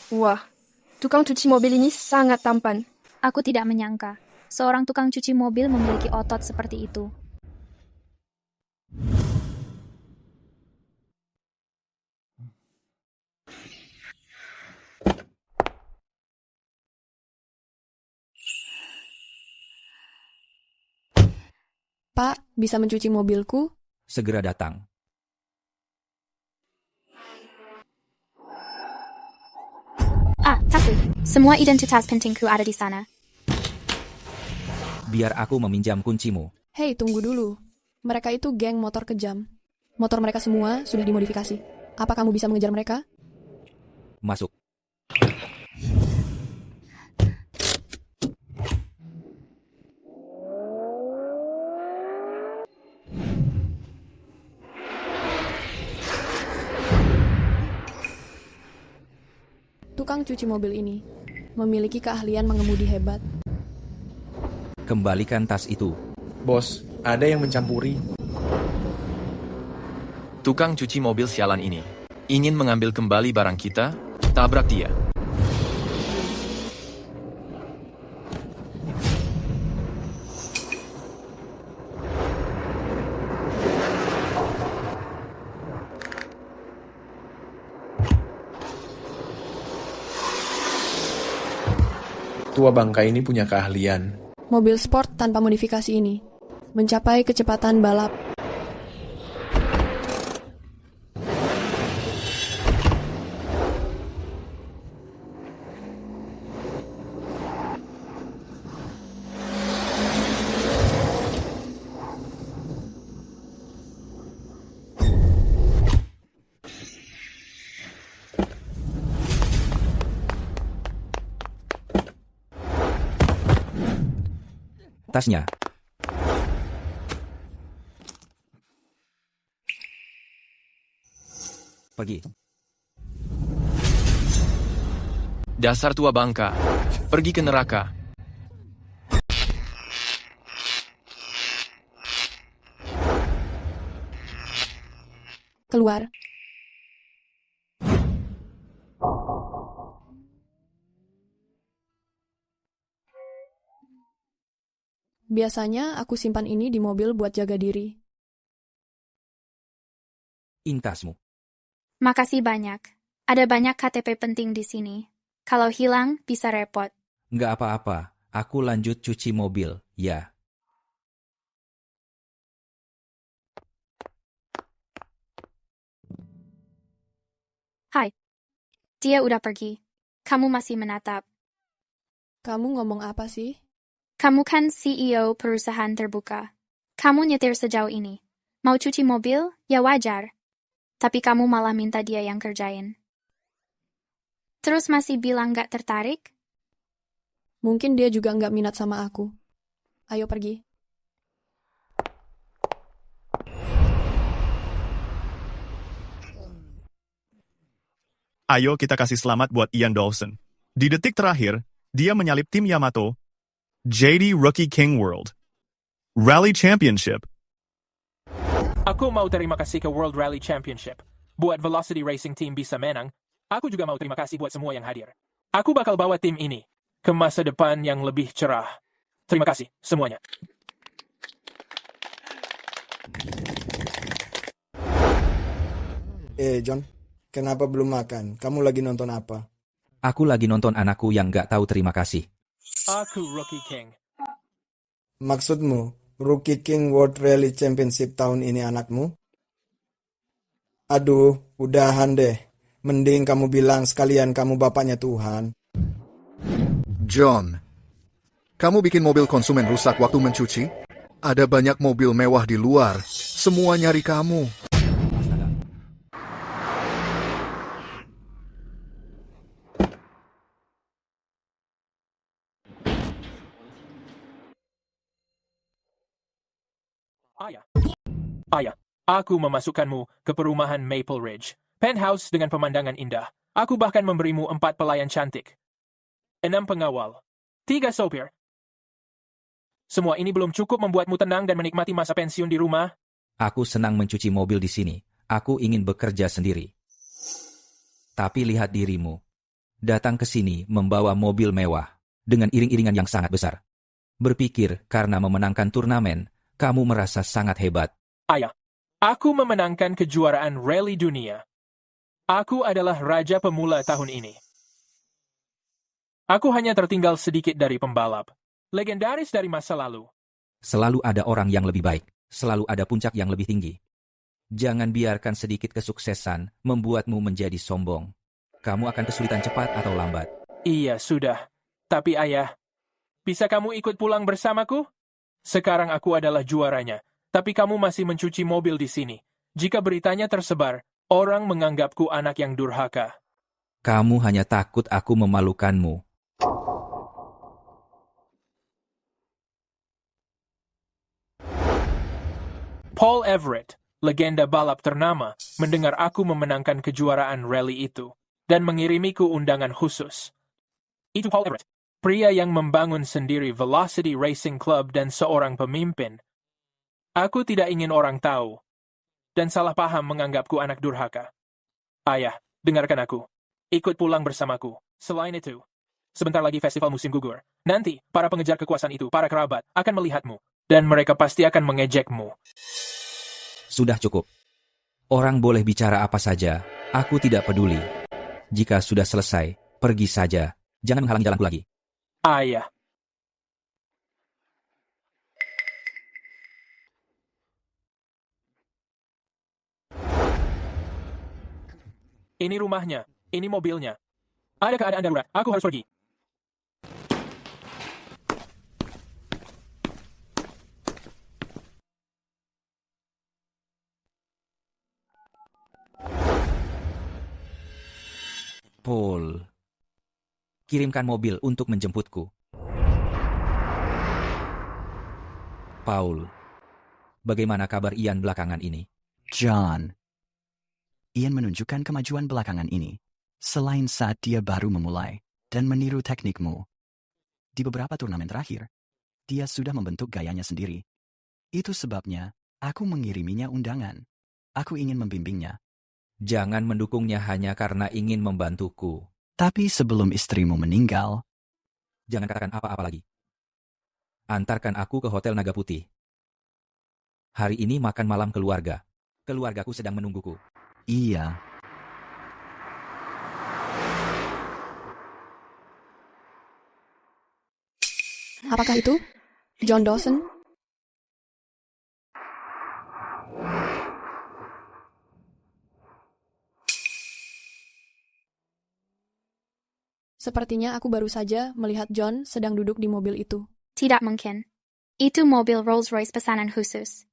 Wah, tukang cuci mobil ini sangat tampan. Aku tidak menyangka seorang tukang cuci mobil memiliki otot seperti itu. Pak, bisa mencuci mobilku? Segera datang. Takut. Semua identitas pentingku ada di sana. Biar aku meminjam kuncimu. Hei, tunggu dulu. Mereka itu geng motor kejam. Motor mereka semua sudah dimodifikasi. Apa kamu bisa mengejar mereka? Masuk. Tukang cuci mobil ini memiliki keahlian mengemudi hebat. Kembalikan tas itu. Bos, ada yang mencampuri. Tukang cuci mobil sialan ini ingin mengambil kembali barang kita, tabrak dia. Tua bangka ini punya keahlian. Mobil sport tanpa modifikasi ini mencapai kecepatan balap. Tasnya. Pergi. Dasar tua bangka, pergi ke neraka. Keluar. Biasanya aku simpan ini di mobil buat jaga diri. Intasmu. Makasih banyak. Ada banyak KTP penting di sini. Kalau hilang, bisa repot. Nggak apa-apa. Aku lanjut cuci mobil, ya. Hai. Dia udah pergi. Kamu masih menatap. Kamu ngomong apa sih? Kamu kan CEO perusahaan terbuka. Kamu nyetir sejauh ini. Mau cuci mobil? Ya wajar. Tapi kamu malah minta dia yang kerjain. Terus masih bilang gak tertarik? Mungkin dia juga nggak minat sama aku. Ayo pergi. Ayo kita kasih selamat buat Ian Dawson. Di detik terakhir, dia menyalip tim Yamato, JD Rookie King World Rally Championship. Aku mau terima kasih ke World Rally Championship. Buat Velocity Racing Team bisa menang, aku juga mau terima kasih buat semua yang hadir. Aku bakal bawa tim ini ke masa depan yang lebih cerah. Terima kasih semuanya. John, kenapa belum makan? Kamu lagi nonton apa? Aku lagi nonton anakku yang nggak tahu terima kasih. Aku Rookie King. Maksudmu, Rookie King World Rally Championship tahun ini anakmu? Aduh, udahan deh. Mending kamu bilang sekalian kamu bapaknya Tuhan. John, kamu bikin mobil konsumen rusak waktu mencuci? Ada banyak mobil mewah di luar. Semua nyari kamu. Ayah, aku memasukkanmu ke perumahan Maple Ridge. Penthouse dengan pemandangan indah. Aku bahkan memberimu 4 pelayan cantik. 6 pengawal. 3 sopir. Semua ini belum cukup membuatmu tenang dan menikmati masa pensiun di rumah? Aku senang mencuci mobil di sini. Aku ingin bekerja sendiri. Tapi lihat dirimu. datang ke sini membawa mobil mewah dengan iring-iringan yang sangat besar. Berpikir karena memenangkan turnamen, kamu merasa sangat hebat. Ayah, aku memenangkan kejuaraan rally dunia. Aku adalah raja pemula tahun ini. Aku hanya tertinggal sedikit dari pembalap legendaris dari masa lalu. Selalu ada orang yang lebih baik, selalu ada puncak yang lebih tinggi. Jangan biarkan sedikit kesuksesan membuatmu menjadi sombong. Kamu akan kesulitan cepat atau lambat. Iya, sudah. Tapi ayah, bisa kamu ikut pulang bersamaku? Sekarang aku adalah juaranya, tapi kamu masih mencuci mobil di sini. Jika beritanya tersebar, orang menganggapku anak yang durhaka. Kamu hanya takut aku memalukanmu. Paul Everett, legenda balap ternama, mendengar aku memenangkan kejuaraan rally itu dan mengirimiku undangan khusus. Itu Paul Everett, pria yang membangun sendiri Velocity Racing Club dan seorang pemimpin. Aku tidak ingin orang tahu dan salah paham menganggapku anak durhaka. Ayah, dengarkan aku. Ikut pulang bersamaku. Selain itu, sebentar lagi festival musim gugur. Nanti, para pengejar kekuasaan itu, para kerabat, akan melihatmu. Dan mereka pasti akan mengejekmu. Sudah cukup. Orang boleh bicara apa saja, aku tidak peduli. Jika sudah selesai, pergi saja. Jangan menghalangi jalanku lagi. Ayah. Ini rumahnya, ini mobilnya. Ada keadaan darurat, aku harus pergi. Paul, kirimkan mobil untuk menjemputku. Paul, bagaimana kabar Ian belakangan ini? John, Ian menunjukkan kemajuan belakangan ini, selain saat dia baru memulai dan meniru teknikmu. Di beberapa turnamen terakhir, dia sudah membentuk gayanya sendiri. Itu sebabnya aku mengiriminya undangan. Aku ingin membimbingnya. Jangan mendukungnya hanya karena ingin membantuku. Tapi sebelum istrimu meninggal, jangan katakan apa-apa lagi. Antarkan aku ke Hotel Naga Putih. Hari ini makan malam keluarga. Keluargaku sedang menungguku. Iya. Apakah itu? John Dawson? Sepertinya aku baru saja melihat John sedang duduk di mobil itu. Tidak mungkin. Itu mobil Rolls-Royce pesanan khusus.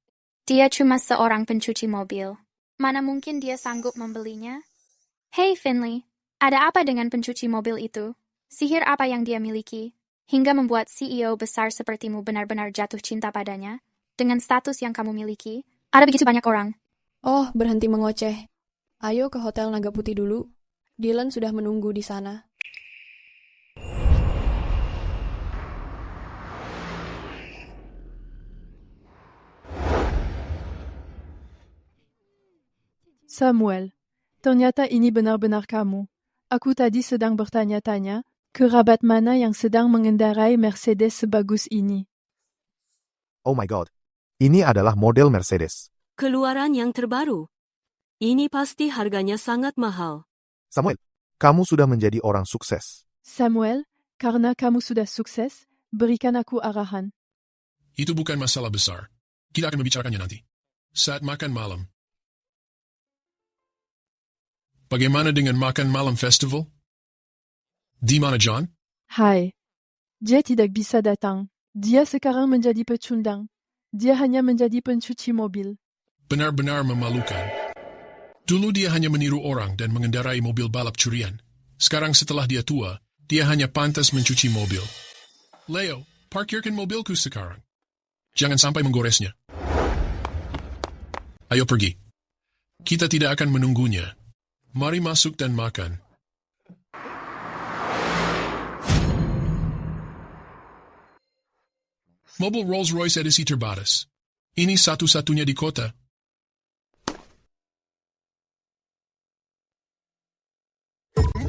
Dia cuma seorang pencuci mobil. Mana mungkin dia sanggup membelinya? Hey Finley, ada apa dengan pencuci mobil itu? Sihir apa yang dia miliki? Hingga membuat CEO besar sepertimu benar-benar jatuh cinta padanya? Dengan status yang kamu miliki, ada begitu banyak orang. Oh, berhenti mengoceh. Ayo ke Hotel Naga Putih dulu. Dylan sudah menunggu di sana. Samuel, ternyata ini benar-benar kamu. Aku tadi sedang bertanya-tanya, kerabat mana yang sedang mengendarai Mercedes sebagus ini? Oh my god, ini adalah model Mercedes. Keluaran yang terbaru. Ini pasti harganya sangat mahal. Samuel, kamu sudah menjadi orang sukses. Samuel, karena kamu sudah sukses, berikan aku arahan. Itu bukan masalah besar. Kita akan membicarakannya nanti. Saat makan malam. Bagaimana dengan makan malam festival? Di mana John? Hai. Dia tidak bisa datang. Dia sekarang menjadi pecundang. Dia hanya menjadi pencuci mobil. Benar-benar memalukan. Dulu dia hanya meniru orang dan mengendarai mobil balap curian. Sekarang setelah dia tua, dia hanya pantas mencuci mobil. Leo, parkirkan mobilku sekarang. Jangan sampai menggoresnya. Ayo pergi. Kita tidak akan menunggunya. Mari masuk dan makan. Mobil Rolls-Royce edisi terbatas. Ini satu-satunya di kota.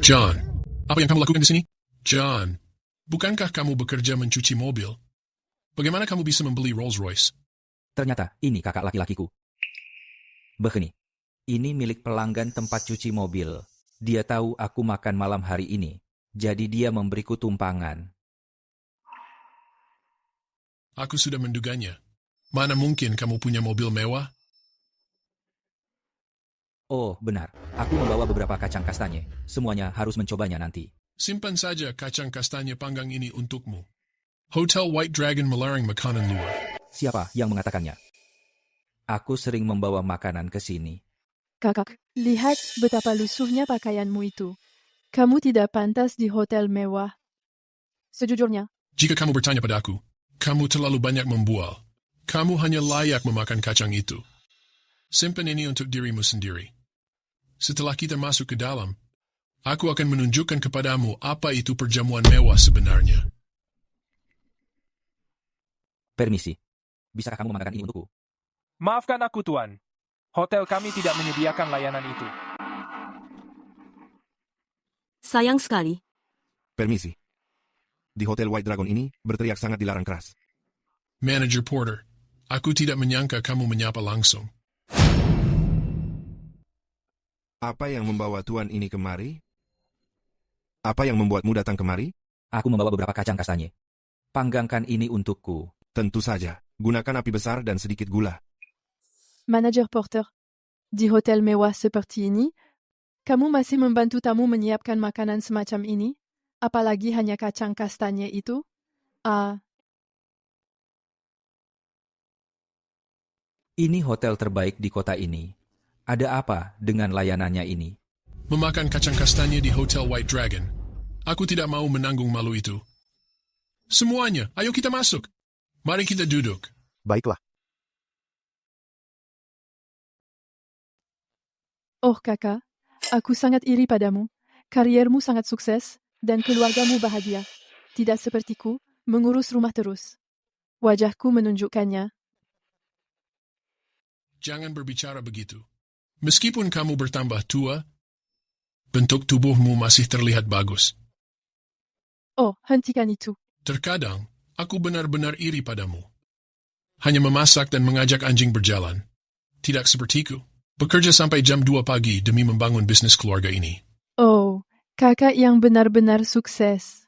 John, Apa yang kamu lakukan di sini? John, bukankah kamu bekerja mencuci mobil? Bagaimana kamu bisa membeli Rolls-Royce? Ternyata ini kakak laki-lakiku. Begini, ini milik pelanggan tempat cuci mobil. Dia tahu aku makan malam hari ini, jadi dia memberiku tumpangan. Aku sudah menduganya. Mana mungkin kamu punya mobil mewah? Oh, benar. Aku membawa beberapa kacang kastanye. Semuanya harus mencobanya nanti. Simpan saja kacang kastanye panggang ini untukmu. Hotel White Dragon melarang makanan luar. Siapa yang mengatakannya? Aku sering membawa makanan ke sini. Kakak, lihat betapa lusuhnya pakaianmu itu. Kamu tidak pantas di hotel mewah. Sejujurnya, Jika kamu bertanya padaku, kamu terlalu banyak membual. Kamu hanya layak memakan kacang itu. Simpan ini untuk dirimu sendiri. Setelah kita masuk ke dalam, aku akan menunjukkan kepadamu apa itu perjamuan mewah sebenarnya. Permisi. Bisakah kamu memakan ini untukku? Maafkan aku, Tuan. Hotel kami tidak menyediakan layanan itu. Sayang sekali. Permisi. Di Hotel White Dragon ini, berteriak sangat dilarang keras. Manager Porter, aku tidak menyangka kamu menyapa langsung. Apa yang membawa tuan ini kemari? Apa yang membuatmu datang kemari? Aku membawa beberapa kacang kastanye. Panggangkan ini untukku. Tentu saja. Gunakan api besar dan sedikit gula. Manager Porter, di hotel mewah seperti ini, kamu masih membantu tamu menyiapkan makanan semacam ini? Apalagi hanya kacang kastanye itu? Ini hotel terbaik di kota ini. Ada apa dengan layanannya ini? Memakan kacang kastanye di Hotel White Dragon. Aku tidak mau menanggung malu itu. Semuanya, ayo kita masuk. Mari kita duduk. Baiklah. Oh kakak, aku sangat iri padamu. Kariermu sangat sukses, dan keluargamu bahagia. Tidak sepertiku, mengurus rumah terus. Wajahku menunjukkannya. Jangan berbicara begitu. Meskipun kamu bertambah tua, bentuk tubuhmu masih terlihat bagus. Oh, hentikan itu. Terkadang, aku benar-benar iri padamu. Hanya memasak dan mengajak anjing berjalan. Tidak sepertiku. Bekerja sampai jam 2 pagi demi membangun bisnis keluarga ini. Oh, kakak yang benar-benar sukses.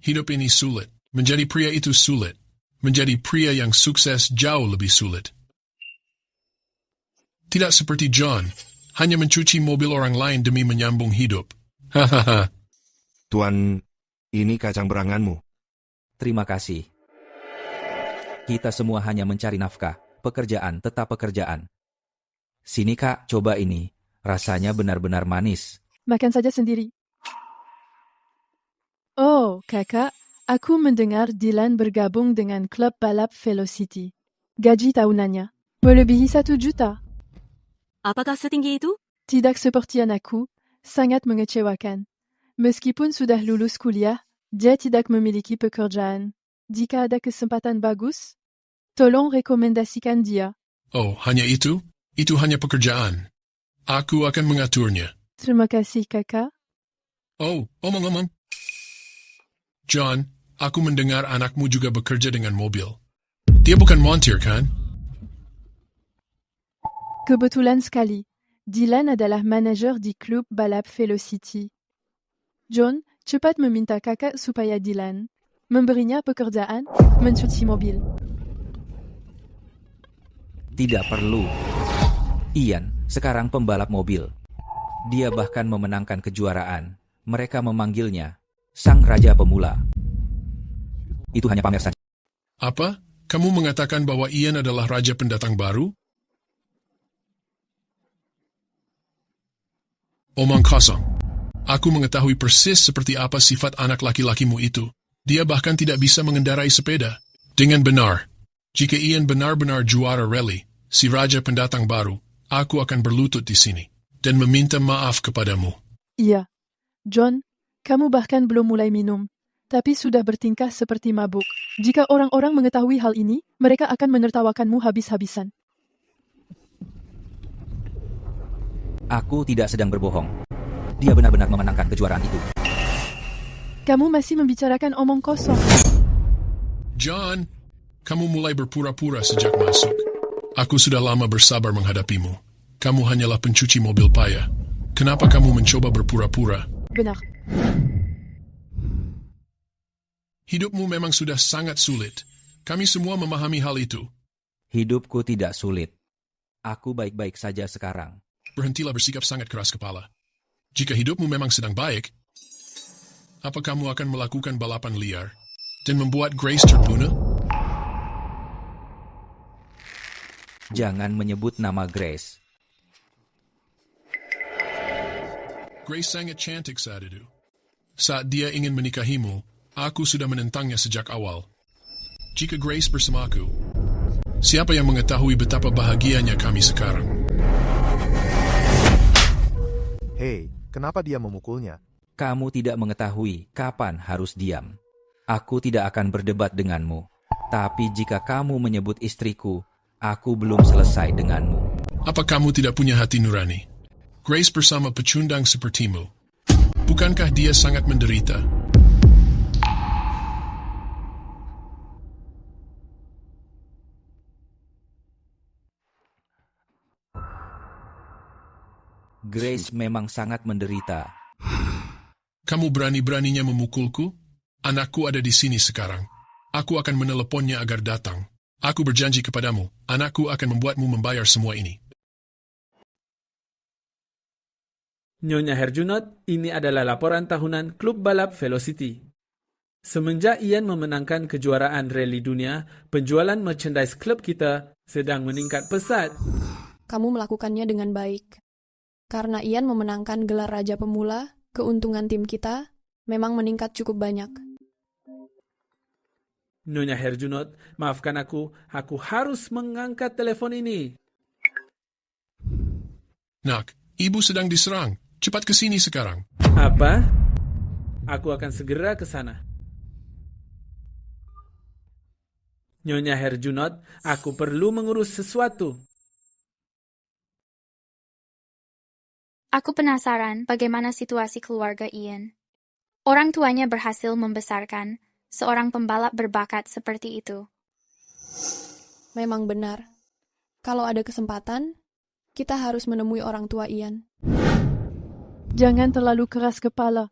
Hidup ini sulit. Menjadi pria itu sulit. Menjadi pria yang sukses jauh lebih sulit. Tidak seperti John, hanya mencuci mobil orang lain demi menyambung hidup. Hahaha. Tuan, ini kacang beranganmu. Terima kasih. Kita semua hanya mencari nafkah. Pekerjaan tetap pekerjaan. Sini kak, coba ini. Rasanya benar-benar manis. Makan saja sendiri. Oh, kakak, aku mendengar Dylan bergabung dengan klub balap Velocity. Gaji tahunannya melebihi 1 juta. Apakah setinggi itu? Tidak seperti anakku, sangat mengecewakan. Meskipun sudah lulus kuliah, dia tidak memiliki pekerjaan. Jika ada kesempatan bagus, tolong rekomendasikan dia. Oh, hanya itu? Itu hanya pekerjaan. Aku akan mengaturnya. Terima kasih, kakak. Oh, omong-omong. John, aku mendengar anakmu juga bekerja dengan mobil. Dia bukan montir, kan? Kebetulan sekali. Dylan adalah manajer di klub balap Velocity. John, cepat meminta kakak supaya Dylan memberinya pekerjaan mencuci mobil. Tidak perlu. Ian, sekarang pembalap mobil. Dia bahkan memenangkan kejuaraan. Mereka memanggilnya Sang Raja Pemula. Itu hanya pamer saja. Apa? Kamu mengatakan bahwa Ian adalah raja pendatang baru? Omong kosong. Aku mengetahui persis seperti apa sifat anak laki-lakimu itu. Dia bahkan tidak bisa mengendarai sepeda. Dengan benar. Jika Ian benar-benar juara rally, si raja pendatang baru, aku akan berlutut di sini dan meminta maaf kepadamu. Iya. John, kamu bahkan belum mulai minum, tapi sudah bertingkah seperti mabuk. Jika orang-orang mengetahui hal ini, mereka akan menertawakanmu habis-habisan. Aku tidak sedang berbohong. Dia benar-benar memenangkan kejuaraan itu. Kamu masih membicarakan omong kosong. John, kamu mulai berpura-pura sejak masuk. Aku sudah lama bersabar menghadapimu. Kamu hanyalah pencuci mobil payah. Kenapa kamu mencoba berpura-pura? Benar. Hidupmu memang sudah sangat sulit. Kami semua memahami hal itu. Hidupku tidak sulit. Aku baik-baik saja sekarang. Berhentilah bersikap sangat keras kepala. Jika hidupmu memang sedang baik, apa kamu akan melakukan balapan liar dan membuat Grace terbunuh? Jangan menyebut nama Grace. Grace sangat cantik saat itu. Saat dia ingin menikahimu, aku sudah menentangnya sejak awal. Jika Grace bersamaku, siapa yang mengetahui betapa bahagianya kami sekarang? Hei, kenapa dia memukulnya? Kamu tidak mengetahui kapan harus diam. Aku tidak akan berdebat denganmu. Tapi jika kamu menyebut istriku, aku belum selesai denganmu. Apa kamu tidak punya hati nurani? Grace bersama pecundang sepertimu. Bukankah dia sangat menderita? Grace memang sangat menderita. Kamu berani-beraninya memukulku? Anakku ada di sini sekarang. Aku akan meneleponnya agar datang. Aku berjanji kepadamu, anakku akan membuatmu membayar semua ini. Nyonya Herjunot, ini adalah laporan tahunan klub balap Velocity. Semenjak Ian memenangkan kejuaraan rally dunia, penjualan merchandise klub kita sedang meningkat pesat. Kamu melakukannya dengan baik. Karena Ian memenangkan gelar Raja Pemula, keuntungan tim kita memang meningkat cukup banyak. Nyonya Herjunot, maafkan aku harus mengangkat telepon ini. Nak, ibu sedang diserang. Cepat ke sini sekarang. Apa? Aku akan segera ke sana. Nyonya Herjunot, aku perlu mengurus sesuatu. Aku penasaran bagaimana situasi keluarga Ian. Orang tuanya berhasil membesarkan seorang pembalap berbakat seperti itu. Memang benar. Kalau ada kesempatan, kita harus menemui orang tua Ian. Jangan terlalu keras kepala.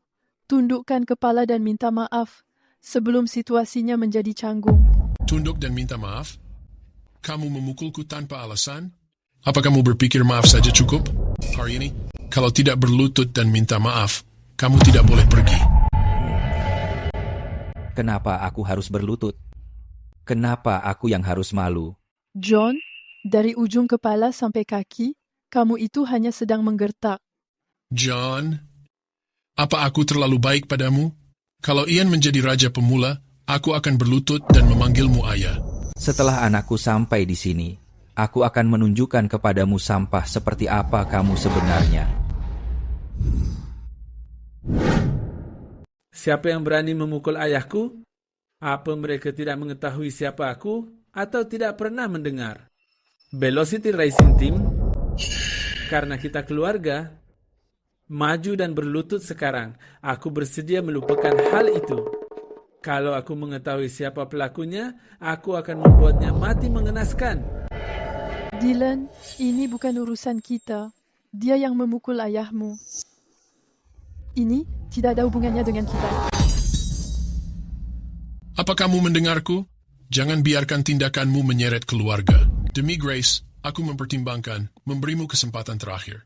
Tundukkan kepala dan minta maaf sebelum situasinya menjadi canggung. Tunduk dan minta maaf? Kamu memukulku tanpa alasan? Apa kamu berpikir maaf saja cukup? Hari ini, kalau tidak berlutut dan minta maaf, kamu tidak boleh pergi. Kenapa aku harus berlutut? Kenapa aku yang harus malu? John, dari ujung kepala sampai kaki, kamu itu hanya sedang menggertak. John, apa aku terlalu baik padamu? Kalau Ian menjadi Raja Pemula, aku akan berlutut dan memanggilmu ayah. Setelah anakku sampai di sini, aku akan menunjukkan kepadamu sampah seperti apa kamu sebenarnya. Siapa yang berani memukul ayahku? Apa mereka tidak mengetahui siapa aku atau tidak pernah mendengar? Velocity Racing Team? Karena kita keluarga. Maju dan berlutut sekarang. Aku bersedia melupakan hal itu. Kalau aku mengetahui siapa pelakunya, aku akan membuatnya mati mengenaskan. Dylan, ini bukan urusan kita. Dia yang memukul ayahmu. Ini tidak ada hubungannya dengan kita. Apa kamu mendengarku? Jangan biarkan tindakanmu menyeret keluarga. Demi Grace, aku mempertimbangkan memberimu kesempatan terakhir.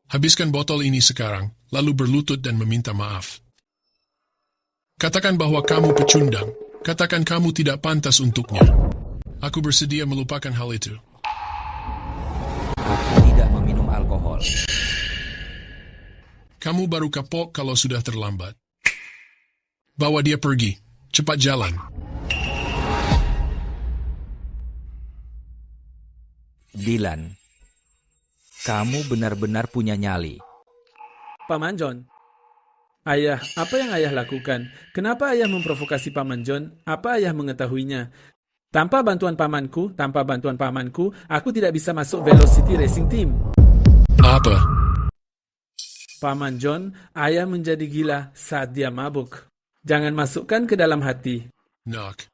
Habiskan botol ini sekarang, lalu berlutut dan meminta maaf. Katakan bahwa kamu pecundang. Katakan kamu tidak pantas untuknya. Aku bersedia melupakan hal itu. Aku tidak meminum alkohol. Kamu baru kapok kalau sudah terlambat. Bawa dia pergi. Cepat jalan. Dylan, kamu benar-benar punya nyali. Paman John. Ayah, apa yang ayah lakukan? Kenapa ayah memprovokasi Paman John? Apa ayah mengetahuinya? Tanpa bantuan pamanku, aku tidak bisa masuk Velocity Racing Team. Apa? Paman John, ayah menjadi gila saat dia mabuk. Jangan masukkan ke dalam hati. Nak,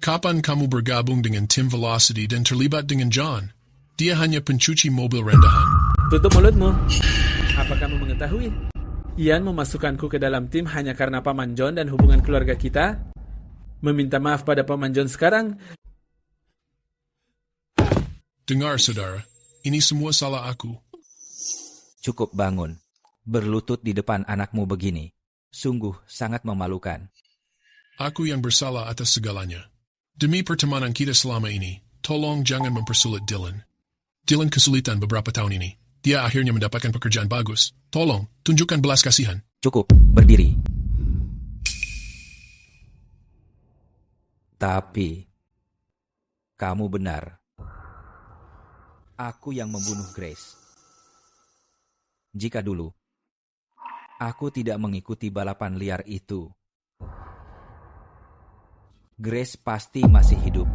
kapan kamu bergabung dengan tim Velocity dan terlibat dengan John? Dia hanya pencuci mobil rendahan. Tutup mulutmu. Apa kamu mengetahui? Ian memasukkanku ke dalam tim hanya karena Paman John dan hubungan keluarga kita. Meminta maaf pada Paman John sekarang. Dengar, saudara. Ini semua salah aku. Cukup bangun. Berlutut di depan anakmu begini. Sungguh sangat memalukan. Aku yang bersalah atas segalanya. Demi pertemanan kita selama ini, tolong jangan mempersulit Dylan. Dylan kesulitan beberapa tahun ini. Dia akhirnya mendapatkan pekerjaan bagus. Tolong, tunjukkan belas kasihan. Cukup, berdiri. Tapi, kamu benar. Aku yang membunuh Grace. Jika dulu, aku tidak mengikuti balapan liar itu, Grace pasti masih hidup.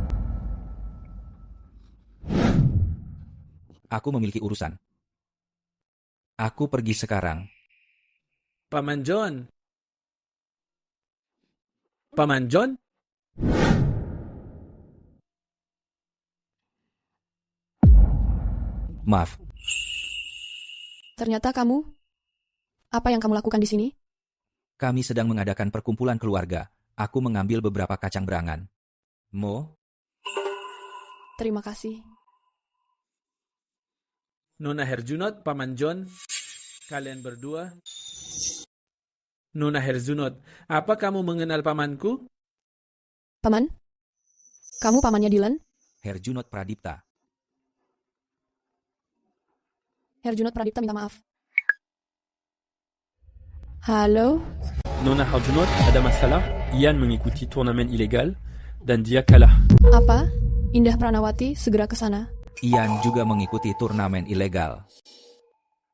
Aku memiliki urusan. Aku pergi sekarang. Paman John. Paman John? Maaf. Ternyata kamu? Apa yang kamu lakukan di sini? Kami sedang mengadakan perkumpulan keluarga. Aku mengambil beberapa kacang berangan. Mo? Terima kasih. Nona Herjunot, Paman John, kalian berdua. Nona Herjunot, apa kamu mengenal pamanku? Paman? Kamu pamannya Dylan? Herjunot Pradipta. Herjunot Pradipta minta maaf. Halo? Nona Herjunot, ada masalah. Ian mengikuti turnamen ilegal dan dia kalah. Apa? Indah Pranawati segera ke sana. Ian juga mengikuti turnamen ilegal.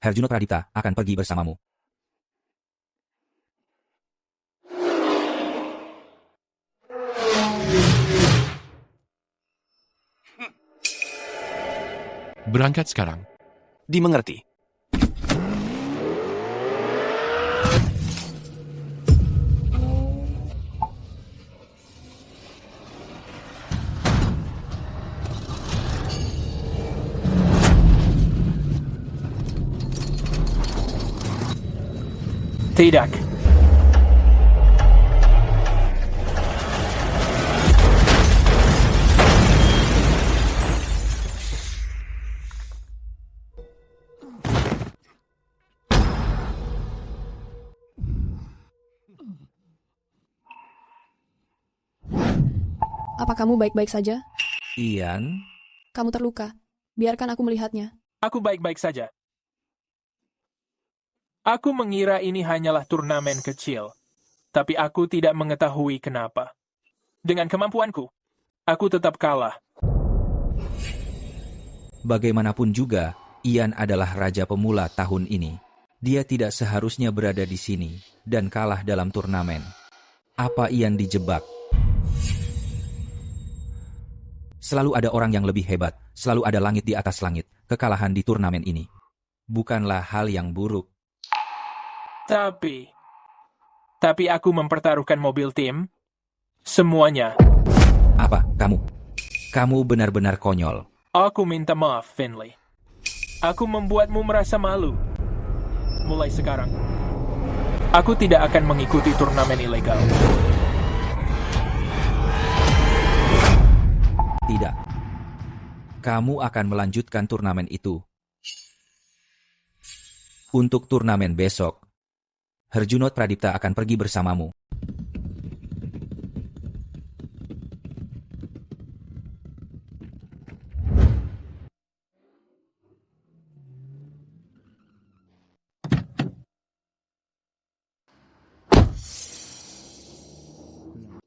Herjunot Pradipta akan pergi bersamamu. Berangkat sekarang. Dimengerti. Tidak. Apa kamu baik-baik saja? Ian? Kamu terluka. Biarkan aku melihatnya. Aku baik-baik saja. Aku mengira ini hanyalah turnamen kecil, tapi aku tidak mengetahui kenapa. Dengan kemampuanku, aku tetap kalah. Bagaimanapun juga, Ian adalah raja pemula tahun ini. Dia tidak seharusnya berada di sini dan kalah dalam turnamen. Apa Ian dijebak? Selalu ada orang yang lebih hebat, selalu ada langit di atas langit. Kekalahan di turnamen ini bukanlah hal yang buruk. Tapi aku mempertaruhkan mobil tim. Semuanya. Apa, kamu? Kamu benar-benar konyol. Aku minta maaf, Finley. Aku membuatmu merasa malu. Mulai sekarang, aku tidak akan mengikuti turnamen ilegal. Tidak. Kamu akan melanjutkan turnamen itu. Untuk turnamen besok, Herjunot Pradipta akan pergi bersamamu.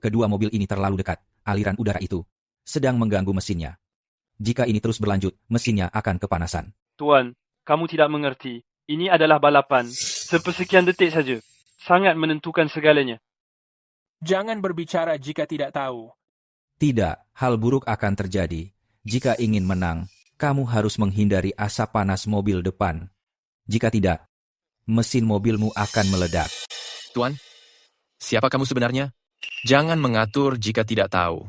Kedua mobil ini terlalu dekat. Aliran udara itu sedang mengganggu mesinnya. Jika ini terus berlanjut, mesinnya akan kepanasan. Tuan, kamu tidak mengerti. Ini adalah balapan. Sepersekian detik saja. Sangat menentukan segalanya. Jangan berbicara jika tidak tahu. Tidak, hal buruk akan terjadi. Jika ingin menang, kamu harus menghindari asap panas mobil depan. Jika tidak, mesin mobilmu akan meledak. Tuan, siapa kamu sebenarnya? Jangan mengatur jika tidak tahu.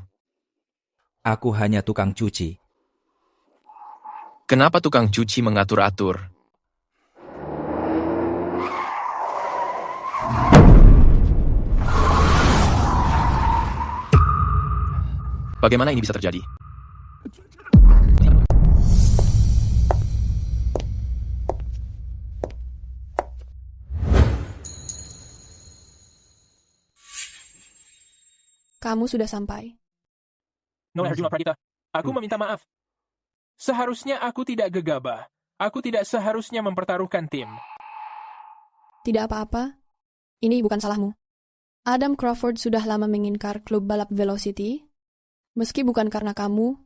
Aku hanya tukang cuci. Kenapa tukang cuci mengatur-atur? Bagaimana ini bisa terjadi? Kamu sudah sampai. Nona Herjuna Pradita, aku meminta maaf. Seharusnya aku tidak gegabah. Aku tidak seharusnya mempertaruhkan tim. Tidak apa-apa. Ini bukan salahmu. Adam Crawford sudah lama mengingkar klub balap Velocity. Meski bukan karena kamu,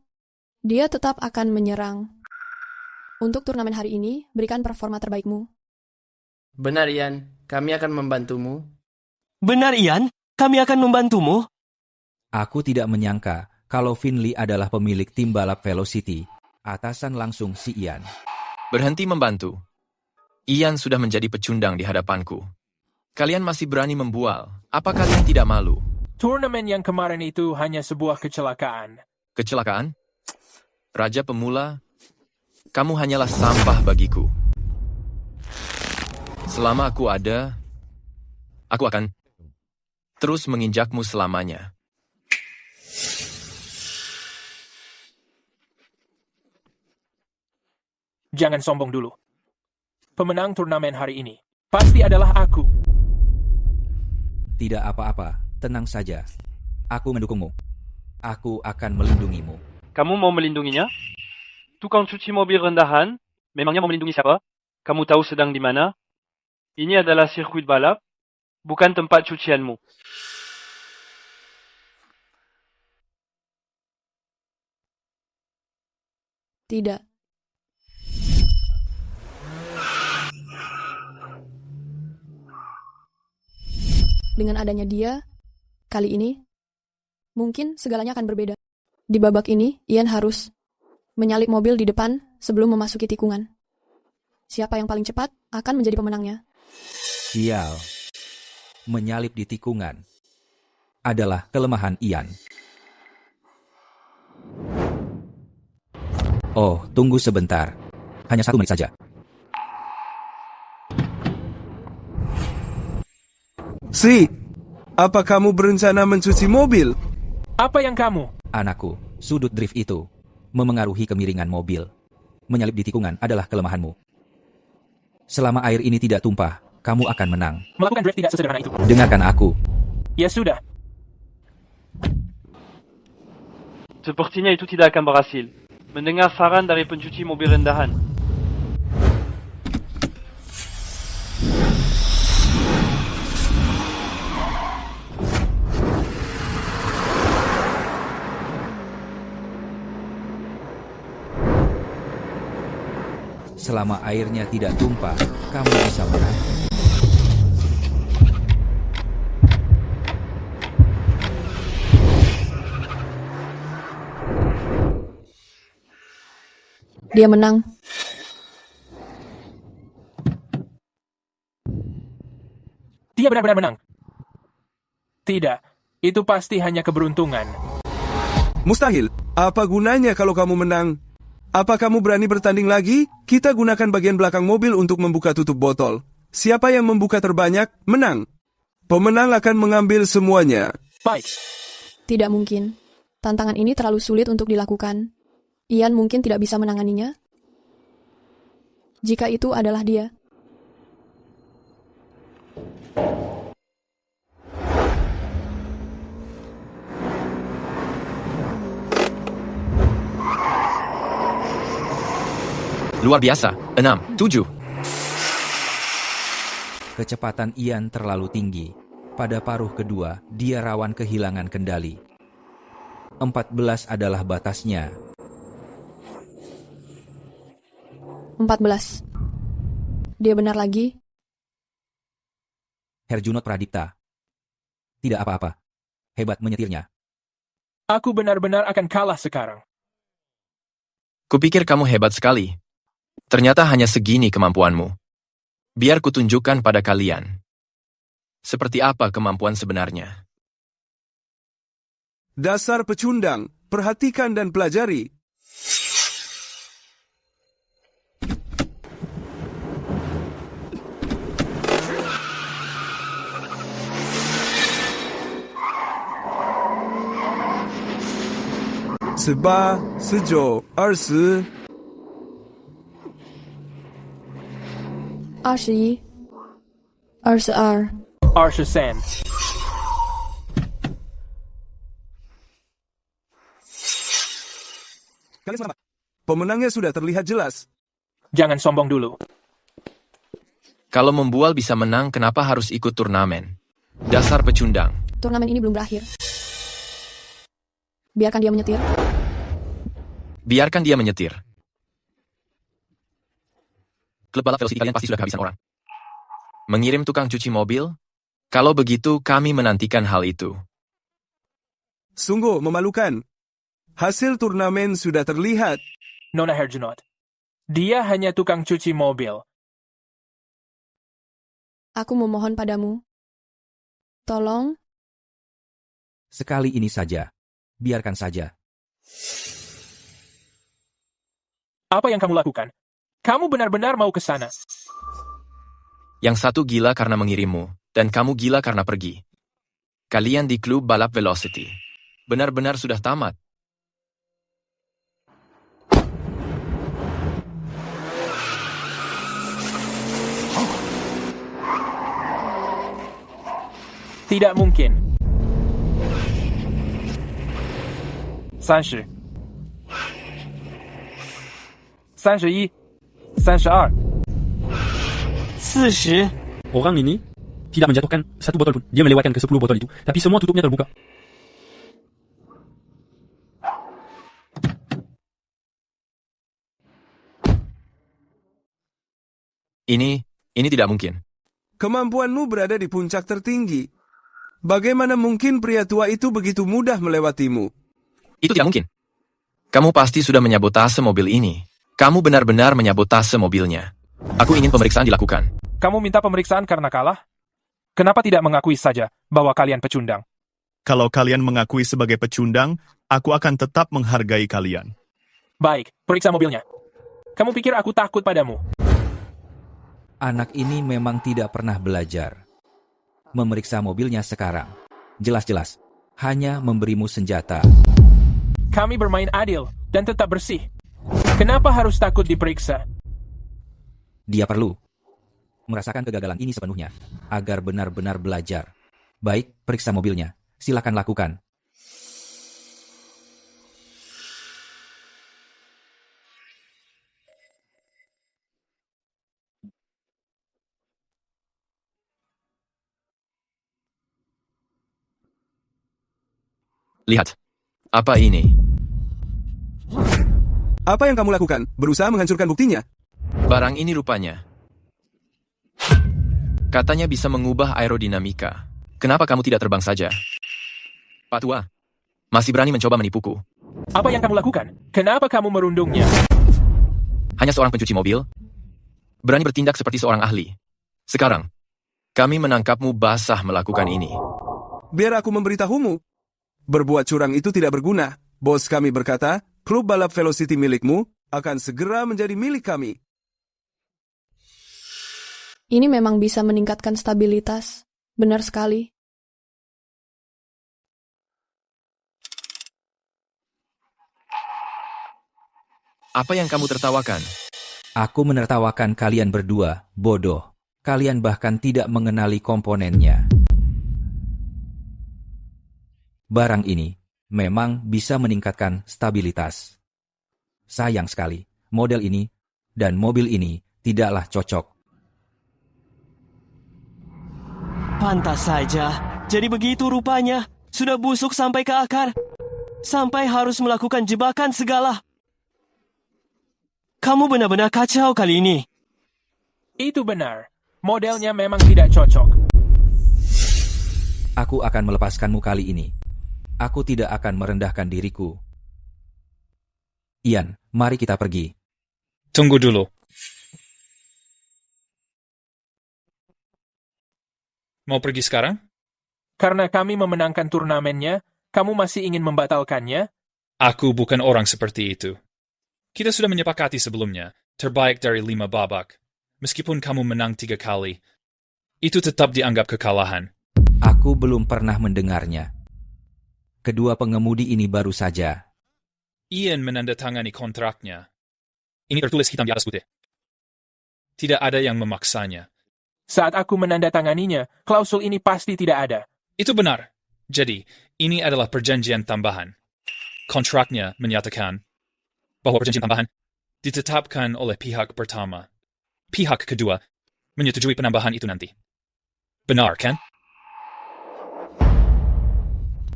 dia tetap akan menyerang. Untuk turnamen hari ini, berikan performa terbaikmu. Benar, Ian. Kami akan membantumu. Benar, Ian. Kami akan membantumu. Aku tidak menyangka kalau Finley adalah pemilik tim balap Velocity. Atasan langsung si Ian. Berhenti membantu. Ian sudah menjadi pecundang di hadapanku. Kalian masih berani membual. Apa kalian tidak malu? Turnamen yang kemarin itu hanya sebuah kecelakaan. Kecelakaan? Raja pemula, kamu hanyalah sampah bagiku. Selama aku ada, aku akan terus menginjakmu selamanya. Jangan sombong dulu. Pemenang turnamen hari ini pasti adalah aku. Tidak apa-apa. Tenang saja. Aku mendukungmu. Aku akan melindungimu. Kamu mau melindunginya? Tukang cuci mobil rendahan? Memangnya mau melindungi siapa? Kamu tahu sedang di mana? Ini adalah sirkuit balap, bukan tempat cucianmu. Tidak. Dengan adanya dia, kali ini, mungkin segalanya akan berbeda. Di babak ini, Ian harus menyalip mobil di depan sebelum memasuki tikungan. Siapa yang paling cepat akan menjadi pemenangnya. Sial. Menyalip di tikungan adalah kelemahan Ian. Oh, tunggu sebentar. Hanya 1 menit saja. Si, apa kamu berencana mencuci mobil? Apa yang kamu? Anakku, sudut drift itu memengaruhi kemiringan mobil. Menyalip di tikungan adalah kelemahanmu. Selama air ini tidak tumpah, kamu akan menang. Melakukan drift tidak sesederhana itu. Dengarkan aku. Ya sudah. Sepertinya itu tidak akan berhasil. Mendengar saran dari pencuci mobil rendahan. Selama airnya tidak tumpah, kamu bisa menang. Dia menang. Dia benar-benar menang. Tidak, itu pasti hanya keberuntungan. Mustahil. Apa gunanya kalau kamu menang? Apa kamu berani bertanding lagi? Kita gunakan bagian belakang mobil untuk membuka tutup botol. Siapa yang membuka terbanyak, menang. Pemenang akan mengambil semuanya. Baik. Tidak mungkin. Tantangan ini terlalu sulit untuk dilakukan. Ian mungkin tidak bisa menanganinya. Jika itu adalah dia. Luar biasa. 6, 7. Kecepatan Ian terlalu tinggi. Pada paruh kedua, dia rawan kehilangan kendali. 14 adalah batasnya. 14. Dia benar lagi. Herjunot Pradipta. Tidak apa-apa. Hebat menyetirnya. Aku benar-benar akan kalah sekarang. Kupikir kamu hebat sekali. Ternyata hanya segini kemampuanmu. Biar kutunjukkan pada kalian. Seperti apa kemampuan sebenarnya. Dasar pecundang, perhatikan dan pelajari. Seba, sejo, 20. 21 22 23. Kalian selamat. Pemenangnya sudah terlihat jelas. Jangan sombong dulu. Kalau membual bisa menang, kenapa harus ikut turnamen? Dasar pecundang. Turnamen ini belum berakhir. Biarkan dia menyetir. Biarkan dia menyetir. Klub balap Velocity kalian pasti sudah kehabisan orang. Mengirim tukang cuci mobil? Kalau begitu, kami menantikan hal itu. Sungguh memalukan. Hasil turnamen sudah terlihat. Nona Herjunot. Dia hanya tukang cuci mobil. Aku memohon padamu. Tolong. Sekali ini saja. Biarkan saja. Apa yang kamu lakukan? Kamu benar-benar mau ke sana. Yang satu gila karena mengirimmu, dan kamu gila karena pergi. Kalian di klub balap Velocity. Benar-benar sudah tamat. Tidak mungkin. 30 31 32 40. Orang ini tidak menjatuhkan satu botol pun. Dia melewatkan ke 10 botol itu. Tapi semua tutupnya terbuka. Ini tidak mungkin. Kemampuanmu berada di puncak tertinggi. Bagaimana mungkin pria tua itu begitu mudah melewatimu? Itu tidak mungkin. Kamu pasti sudah menyabotase mobil ini. Kamu benar-benar menyabotase mobilnya. Aku ingin pemeriksaan dilakukan. Kamu minta pemeriksaan karena kalah? Kenapa tidak mengakui saja bahwa kalian pecundang? Kalau kalian mengakui sebagai pecundang, aku akan tetap menghargai kalian. Baik, periksa mobilnya. Kamu pikir aku takut padamu? Anak ini memang tidak pernah belajar. Memeriksa mobilnya sekarang. Jelas-jelas, hanya memberimu senjata. Kami bermain adil dan tetap bersih. Kenapa harus takut diperiksa? Dia perlu merasakan kegagalan ini sepenuhnya, agar benar-benar belajar. Baik, periksa mobilnya. Silakan lakukan. Lihat. Apa ini? Apa yang kamu lakukan? Berusaha menghancurkan buktinya? Barang ini rupanya. Katanya bisa mengubah aerodinamika. Kenapa kamu tidak terbang saja? Pak Tua, masih berani mencoba menipuku. Apa yang kamu lakukan? Kenapa kamu merundungnya? Hanya seorang pencuci mobil? Berani bertindak seperti seorang ahli. Sekarang, kami menangkapmu basah melakukan ini. Biar aku memberitahumu. Berbuat curang itu tidak berguna. Bos kami berkata, klub balap Velocity milikmu akan segera menjadi milik kami. Ini memang bisa meningkatkan stabilitas. Benar sekali. Apa yang kamu tertawakan? Aku menertawakan kalian berdua, bodoh. Kalian bahkan tidak mengenali komponennya. Barang ini memang bisa meningkatkan stabilitas. Sayang sekali, model ini dan mobil ini tidaklah cocok. Pantas saja. Jadi begitu rupanya. Sudah busuk sampai ke akar. Sampai harus melakukan jebakan segala. Kamu benar-benar kacau kali ini. Itu benar. Modelnya memang tidak cocok. Aku akan melepaskanmu kali ini. Aku tidak akan merendahkan diriku. Ian, mari kita pergi. Tunggu dulu. Mau pergi sekarang? Karena kami memenangkan turnamennya, kamu masih ingin membatalkannya? Aku bukan orang seperti itu. Kita sudah menyepakati sebelumnya, terbaik dari 5 babak. Meskipun kamu menang 3 kali, itu tetap dianggap kekalahan. Aku belum pernah mendengarnya. Kedua pengemudi ini baru saja. Ian menandatangani kontraknya. Ini tertulis hitam di atas putih. Tidak ada yang memaksanya. Saat aku menandatanganinya, klausul ini pasti tidak ada. Itu benar. Jadi, ini adalah perjanjian tambahan. Kontraknya menyatakan bahwa perjanjian tambahan ditetapkan oleh pihak pertama. Pihak kedua menyetujui penambahan itu nanti. Benar, kan?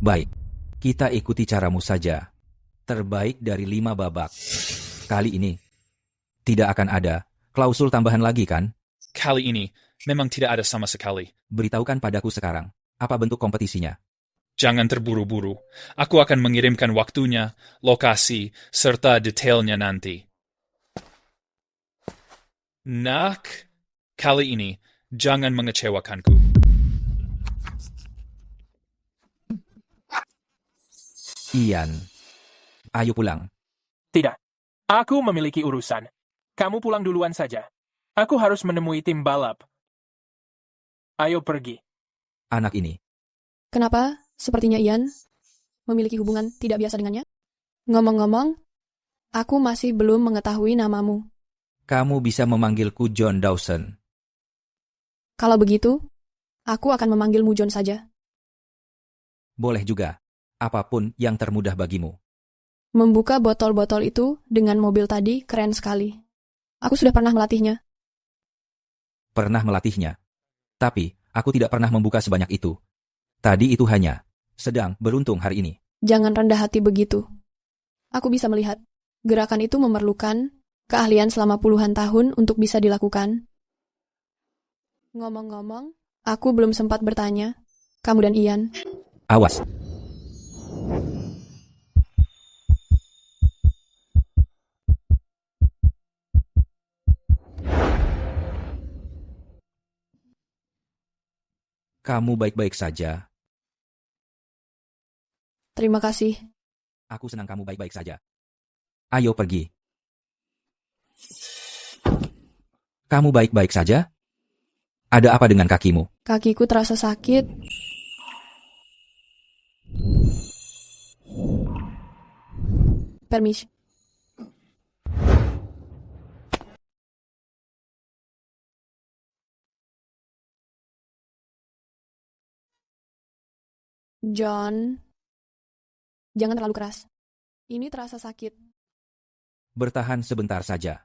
Baik, kita ikuti caramu saja. Terbaik dari 5 babak. Kali ini, tidak akan ada klausul tambahan lagi, kan? Kali ini, memang tidak ada sama sekali. Beritahukan padaku sekarang, apa bentuk kompetisinya? Jangan terburu-buru. Aku akan mengirimkan waktunya, lokasi, serta detailnya nanti. Nak, kali ini, jangan mengecewakanku. Ian, ayo pulang. Tidak. Aku memiliki urusan. Kamu pulang duluan saja. Aku harus menemui tim balap. Ayo pergi. Anak ini. Kenapa? Sepertinya Ian memiliki hubungan tidak biasa dengannya. Ngomong-ngomong, aku masih belum mengetahui namamu. Kamu bisa memanggilku John Dawson. Kalau begitu, aku akan memanggilmu John saja. Boleh juga. Apapun yang termudah bagimu. Membuka botol-botol itu dengan mobil tadi keren sekali. Aku sudah pernah melatihnya. Pernah melatihnya. Tapi, aku tidak pernah membuka sebanyak itu. Tadi itu hanya sedang beruntung hari ini. Jangan rendah hati begitu. Aku bisa melihat, gerakan itu memerlukan keahlian selama puluhan tahun untuk bisa dilakukan. Ngomong-ngomong, aku belum sempat bertanya, kamu dan Ian. Awas. Kamu baik-baik saja. Terima kasih. Aku senang kamu baik-baik saja. Ayo pergi. Kamu baik-baik saja? Ada apa dengan kakimu? Kakiku terasa sakit. Permisi. John, jangan terlalu keras. Ini terasa sakit. Bertahan sebentar saja.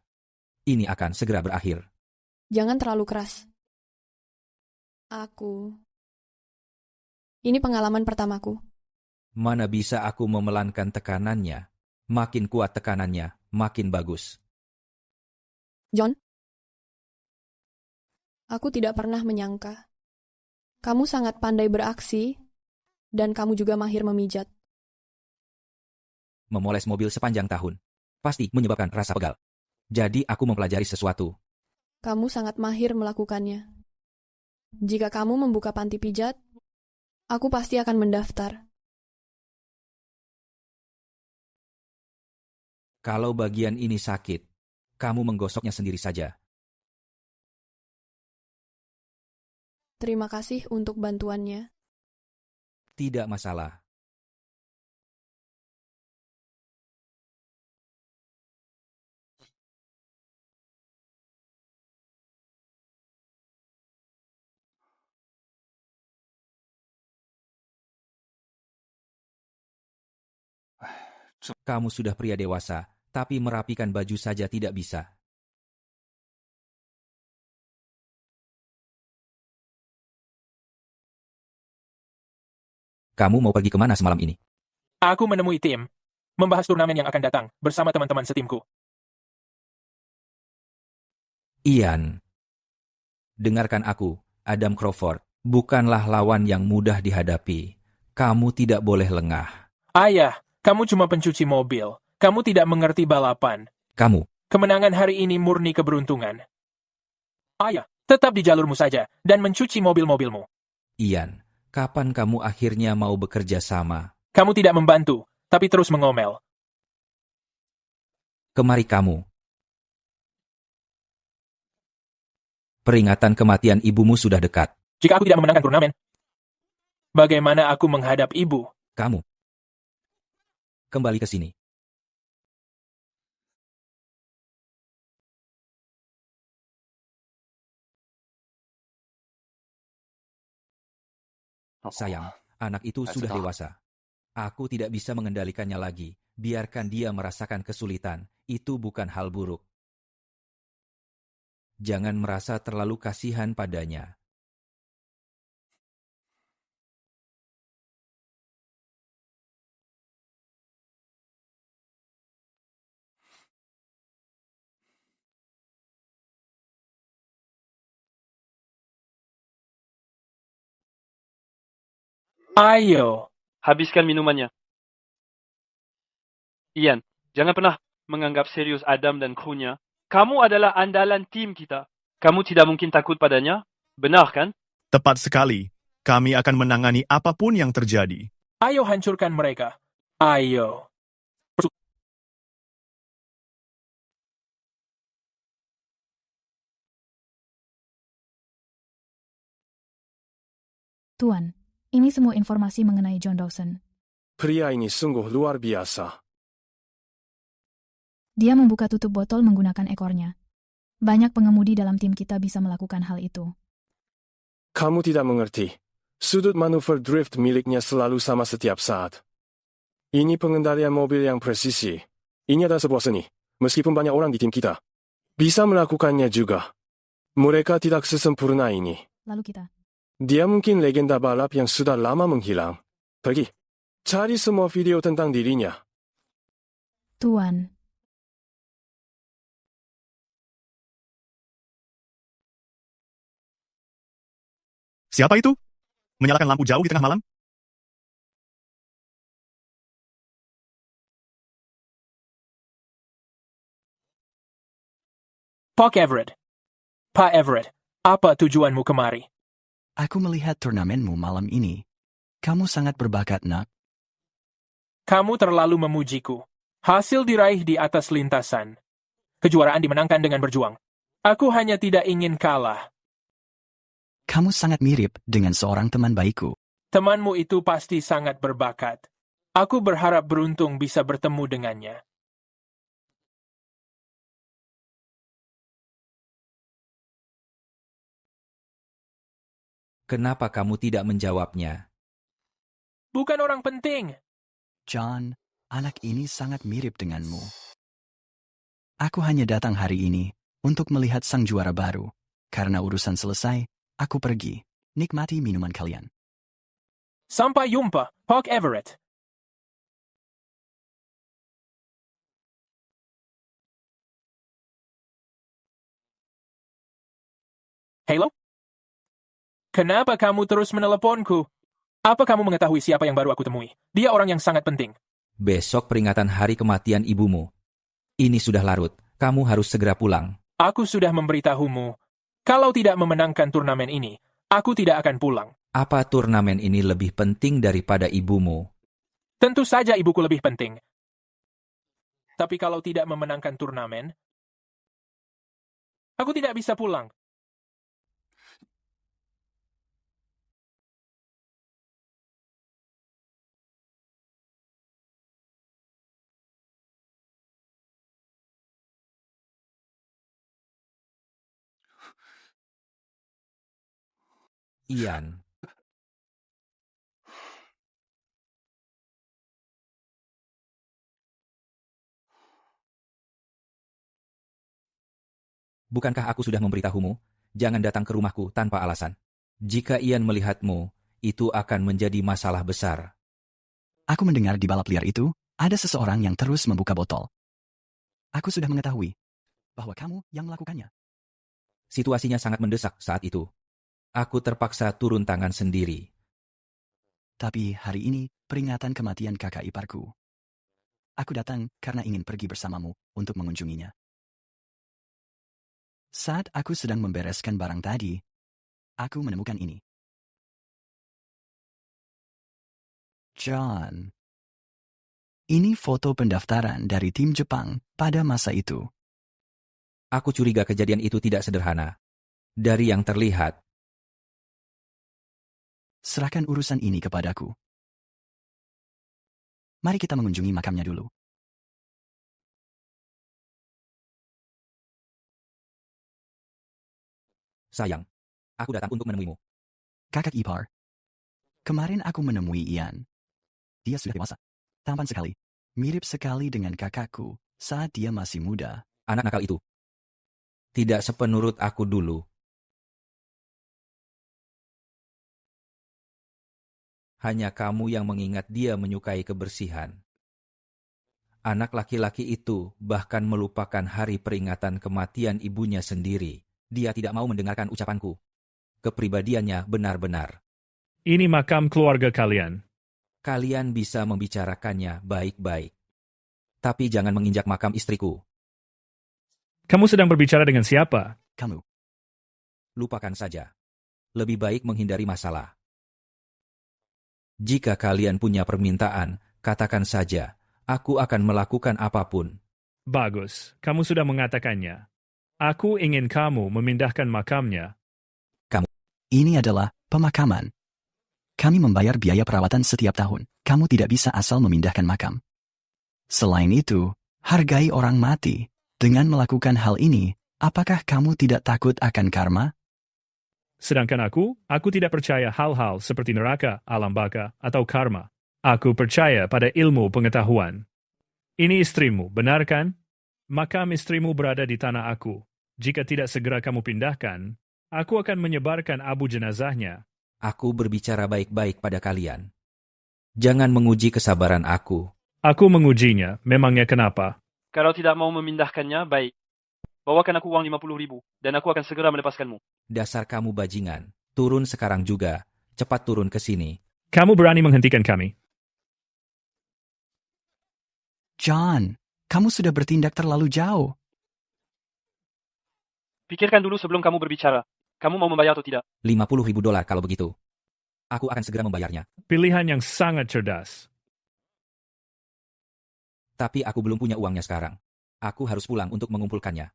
Ini akan segera berakhir. Jangan terlalu keras. Ini pengalaman pertamaku. Mana bisa aku memelankan tekanannya? Makin kuat tekanannya, makin bagus. John, aku tidak pernah menyangka. Kamu sangat pandai beraksi, dan kamu juga mahir memijat. Memoles mobil sepanjang tahun. Pasti menyebabkan rasa pegal. Jadi aku mempelajari sesuatu. Kamu sangat mahir melakukannya. Jika kamu membuka panti pijat, aku pasti akan mendaftar. Kalau bagian ini sakit, kamu menggosoknya sendiri saja. Terima kasih untuk bantuannya. Tidak masalah. Kamu sudah pria dewasa, tapi merapikan baju saja tidak bisa. Kamu mau pergi kemana semalam ini? Aku menemui tim. Membahas turnamen yang akan datang bersama teman-teman setimku. Ian. Dengarkan aku, Adam Crawford. Bukanlah lawan yang mudah dihadapi. Kamu tidak boleh lengah. Ayah, kamu cuma pencuci mobil. Kamu tidak mengerti balapan. Kamu. Kemenangan hari ini murni keberuntungan. Ayah, tetap di jalurmu saja dan mencuci mobil-mobilmu. Ian, kapan kamu akhirnya mau bekerja sama? Kamu tidak membantu, tapi terus mengomel. Kemari kamu. Peringatan kematian ibumu sudah dekat. Jika aku tidak memenangkan turnamen, bagaimana aku menghadap ibu? Kamu. Kembali ke sini. Sayang, anak itu sudah dewasa. Aku tidak bisa mengendalikannya lagi. Biarkan dia merasakan kesulitan. Itu bukan hal buruk. Jangan merasa terlalu kasihan padanya. Ayo. Habiskan minumannya. Ian, jangan pernah menganggap serius Adam dan krunya. Kamu adalah andalan tim kita. Kamu tidak mungkin takut padanya, benar kan? Tepat sekali. Kami akan menangani apapun yang terjadi. Ayo hancurkan mereka. Ayo. Tuan, ini semua informasi mengenai John Dawson. Pria ini sungguh luar biasa. Dia membuka tutup botol menggunakan ekornya. Banyak pengemudi dalam tim kita bisa melakukan hal itu. Kamu tidak mengerti. Sudut manuver drift miliknya selalu sama setiap saat. Ini pengendalian mobil yang presisi. Ini adalah sebuah seni. Meskipun banyak orang di tim kita bisa melakukannya juga. Mereka tidak sesempurna ini. Lalu kita. Dia mungkin legenda balap yang sudah lama menghilang. Pergi. Cari semua video tentang dirinya. Tuan. Siapa itu? Menyalakan lampu jauh di tengah malam? Pak Everett. Pak Everett, apa tujuanmu kemari? Aku melihat turnamenmu malam ini. Kamu sangat berbakat, nak. Kamu terlalu memujiku. Hasil diraih di atas lintasan. Kejuaraan dimenangkan dengan berjuang. Aku hanya tidak ingin kalah. Kamu sangat mirip dengan seorang teman baikku. Temanmu itu pasti sangat berbakat. Aku berharap beruntung bisa bertemu dengannya. Kenapa kamu tidak menjawabnya? Bukan orang penting. John, anak ini sangat mirip denganmu. Aku hanya datang hari ini untuk melihat sang juara baru. Karena urusan selesai, aku pergi. Nikmati minuman kalian. Sampai jumpa, Pak Everett. Halo? Kenapa kamu terus meneleponku? Apa kamu mengetahui siapa yang baru aku temui? Dia orang yang sangat penting. Besok peringatan hari kematian ibumu. Ini sudah larut. Kamu harus segera pulang. Aku sudah memberitahumu. Kalau tidak memenangkan turnamen ini, aku tidak akan pulang. Apa turnamen ini lebih penting daripada ibumu? Tentu saja ibuku lebih penting. Tapi kalau tidak memenangkan turnamen, aku tidak bisa pulang. Ian. Bukankah aku sudah memberitahumu? Jangan datang ke rumahku tanpa alasan. Jika Ian melihatmu, itu akan menjadi masalah besar. Aku mendengar di balap liar itu, ada seseorang yang terus membuka botol. Aku sudah mengetahui bahwa kamu yang melakukannya. Situasinya sangat mendesak saat itu. Aku terpaksa turun tangan sendiri. Tapi hari ini peringatan kematian kakak iparku. Aku datang karena ingin pergi bersamamu untuk mengunjunginya. Saat aku sedang membereskan barang tadi, aku menemukan ini. John. Ini foto pendaftaran dari tim Jepang pada masa itu. Aku curiga kejadian itu tidak sederhana. Dari yang terlihat, serahkan urusan ini kepadaku. Mari kita mengunjungi makamnya dulu. sayang, aku datang untuk menemuimu. Kakak ipar. Kemarin aku menemui Ian. Dia sudah dewasa. Tampan sekali. Mirip sekali dengan kakakku saat dia masih muda. Anak nakal itu. Tidak sepenurut aku dulu. Hanya kamu yang mengingat dia menyukai kebersihan. Anak laki-laki itu bahkan melupakan hari peringatan kematian ibunya sendiri. Dia tidak mau mendengarkan ucapanku. Kepribadiannya benar-benar. Ini makam keluarga kalian. Kalian bisa membicarakannya baik-baik. Tapi jangan menginjak makam istriku. Kamu sedang berbicara dengan siapa? Kamu. Lupakan saja. Lebih baik menghindari masalah. Jika kalian punya permintaan, katakan saja. Aku akan melakukan apapun. Bagus, kamu sudah mengatakannya. Aku ingin kamu memindahkan makamnya. Kamu. Ini adalah pemakaman. Kami membayar biaya perawatan setiap tahun. Kamu tidak bisa asal memindahkan makam. Selain itu, hargai orang mati. Dengan melakukan hal ini, apakah kamu tidak takut akan karma? Sedangkan aku tidak percaya hal-hal seperti neraka, alam baka, atau karma. Aku percaya pada ilmu pengetahuan. Ini istrimu, benar kan? Makam istrimu berada di tanah aku. Jika tidak segera kamu pindahkan, aku akan menyebarkan abu jenazahnya. Aku berbicara baik-baik pada kalian. Jangan menguji kesabaran aku. Aku mengujinya, memangnya kenapa? Kalau tidak mau memindahkannya, baik. Bawakan aku uang 50.000, dan aku akan segera melepaskanmu. Dasar kamu bajingan. Turun sekarang juga. Cepat turun ke sini. Kamu berani menghentikan kami? John, kamu sudah bertindak terlalu jauh. Pikirkan dulu sebelum kamu berbicara. Kamu mau membayar atau tidak? $50.000 kalau begitu. Aku akan segera membayarnya. Pilihan yang sangat cerdas. Tapi aku belum punya uangnya sekarang. Aku harus pulang untuk mengumpulkannya.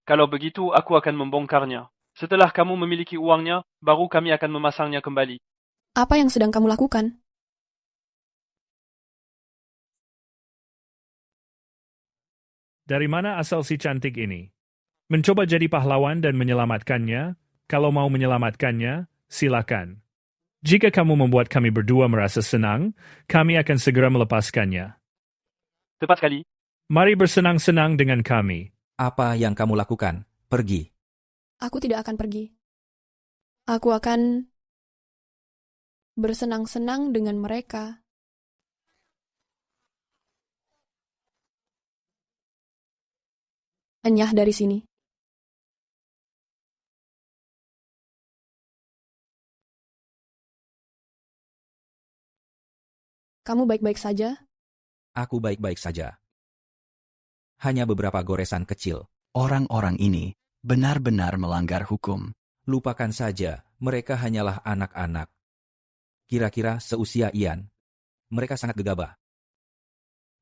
Kalau begitu, aku akan membongkarnya. Setelah kamu memiliki uangnya, baru kami akan memasangnya kembali. Apa yang sedang kamu lakukan? Dari mana asal si cantik ini? Mencoba jadi pahlawan dan menyelamatkannya? Kalau mau menyelamatkannya, silakan. Jika kamu membuat kami berdua merasa senang, kami akan segera melepaskannya. Tepat sekali. Mari bersenang-senang dengan kami. Apa yang kamu lakukan? Pergi. Aku tidak akan pergi. Aku akan bersenang-senang dengan mereka. Enyah dari sini. Kamu baik-baik saja? Aku baik-baik saja. Hanya beberapa goresan kecil. Orang-orang ini benar-benar melanggar hukum. Lupakan saja, mereka hanyalah anak-anak. Kira-kira seusia Ian. Mereka sangat gegabah.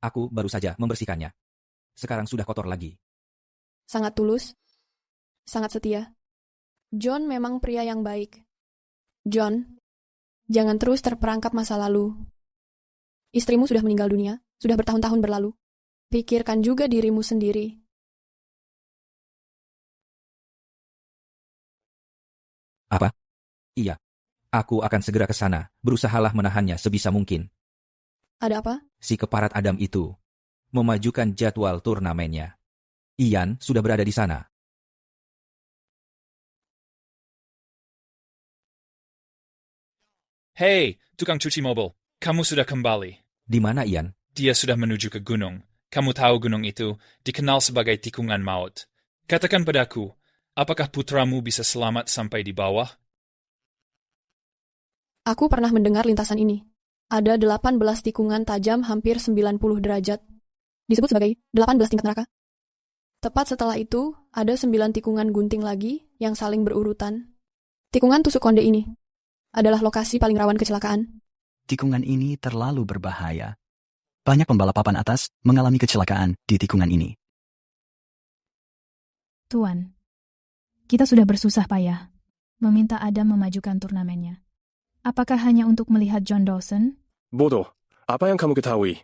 Aku baru saja membersihkannya. Sekarang sudah kotor lagi. Sangat tulus. Sangat setia. John memang pria yang baik. John, jangan terus terperangkap masa lalu. Istrimu sudah meninggal dunia, sudah bertahun-tahun berlalu. Pikirkan juga dirimu sendiri. Apa? Iya. Aku akan segera ke sana. Berusahalah menahannya sebisa mungkin. Ada apa? Si keparat Adam itu memajukan jadwal turnamennya. Ian sudah berada di sana. Hei, tukang cuci mobil. Kamu sudah kembali. Di mana, Ian? Dia sudah menuju ke gunung. Kamu tahu gunung itu dikenal sebagai tikungan maut. Katakan padaku, apakah putramu bisa selamat sampai di bawah? Aku pernah mendengar lintasan ini. Ada 18 tikungan tajam hampir 90 derajat. Disebut sebagai 18 tingkat neraka. Tepat setelah itu, ada 9 tikungan gunting lagi yang saling berurutan. Tikungan tusuk konde ini adalah lokasi paling rawan kecelakaan. Tikungan ini terlalu berbahaya. Banyak pembalap papan atas mengalami kecelakaan di tikungan ini. Tuan, kita sudah bersusah payah meminta Adam memajukan turnamennya. Apakah hanya untuk melihat John Dawson? Bodoh, apa yang kamu ketahui?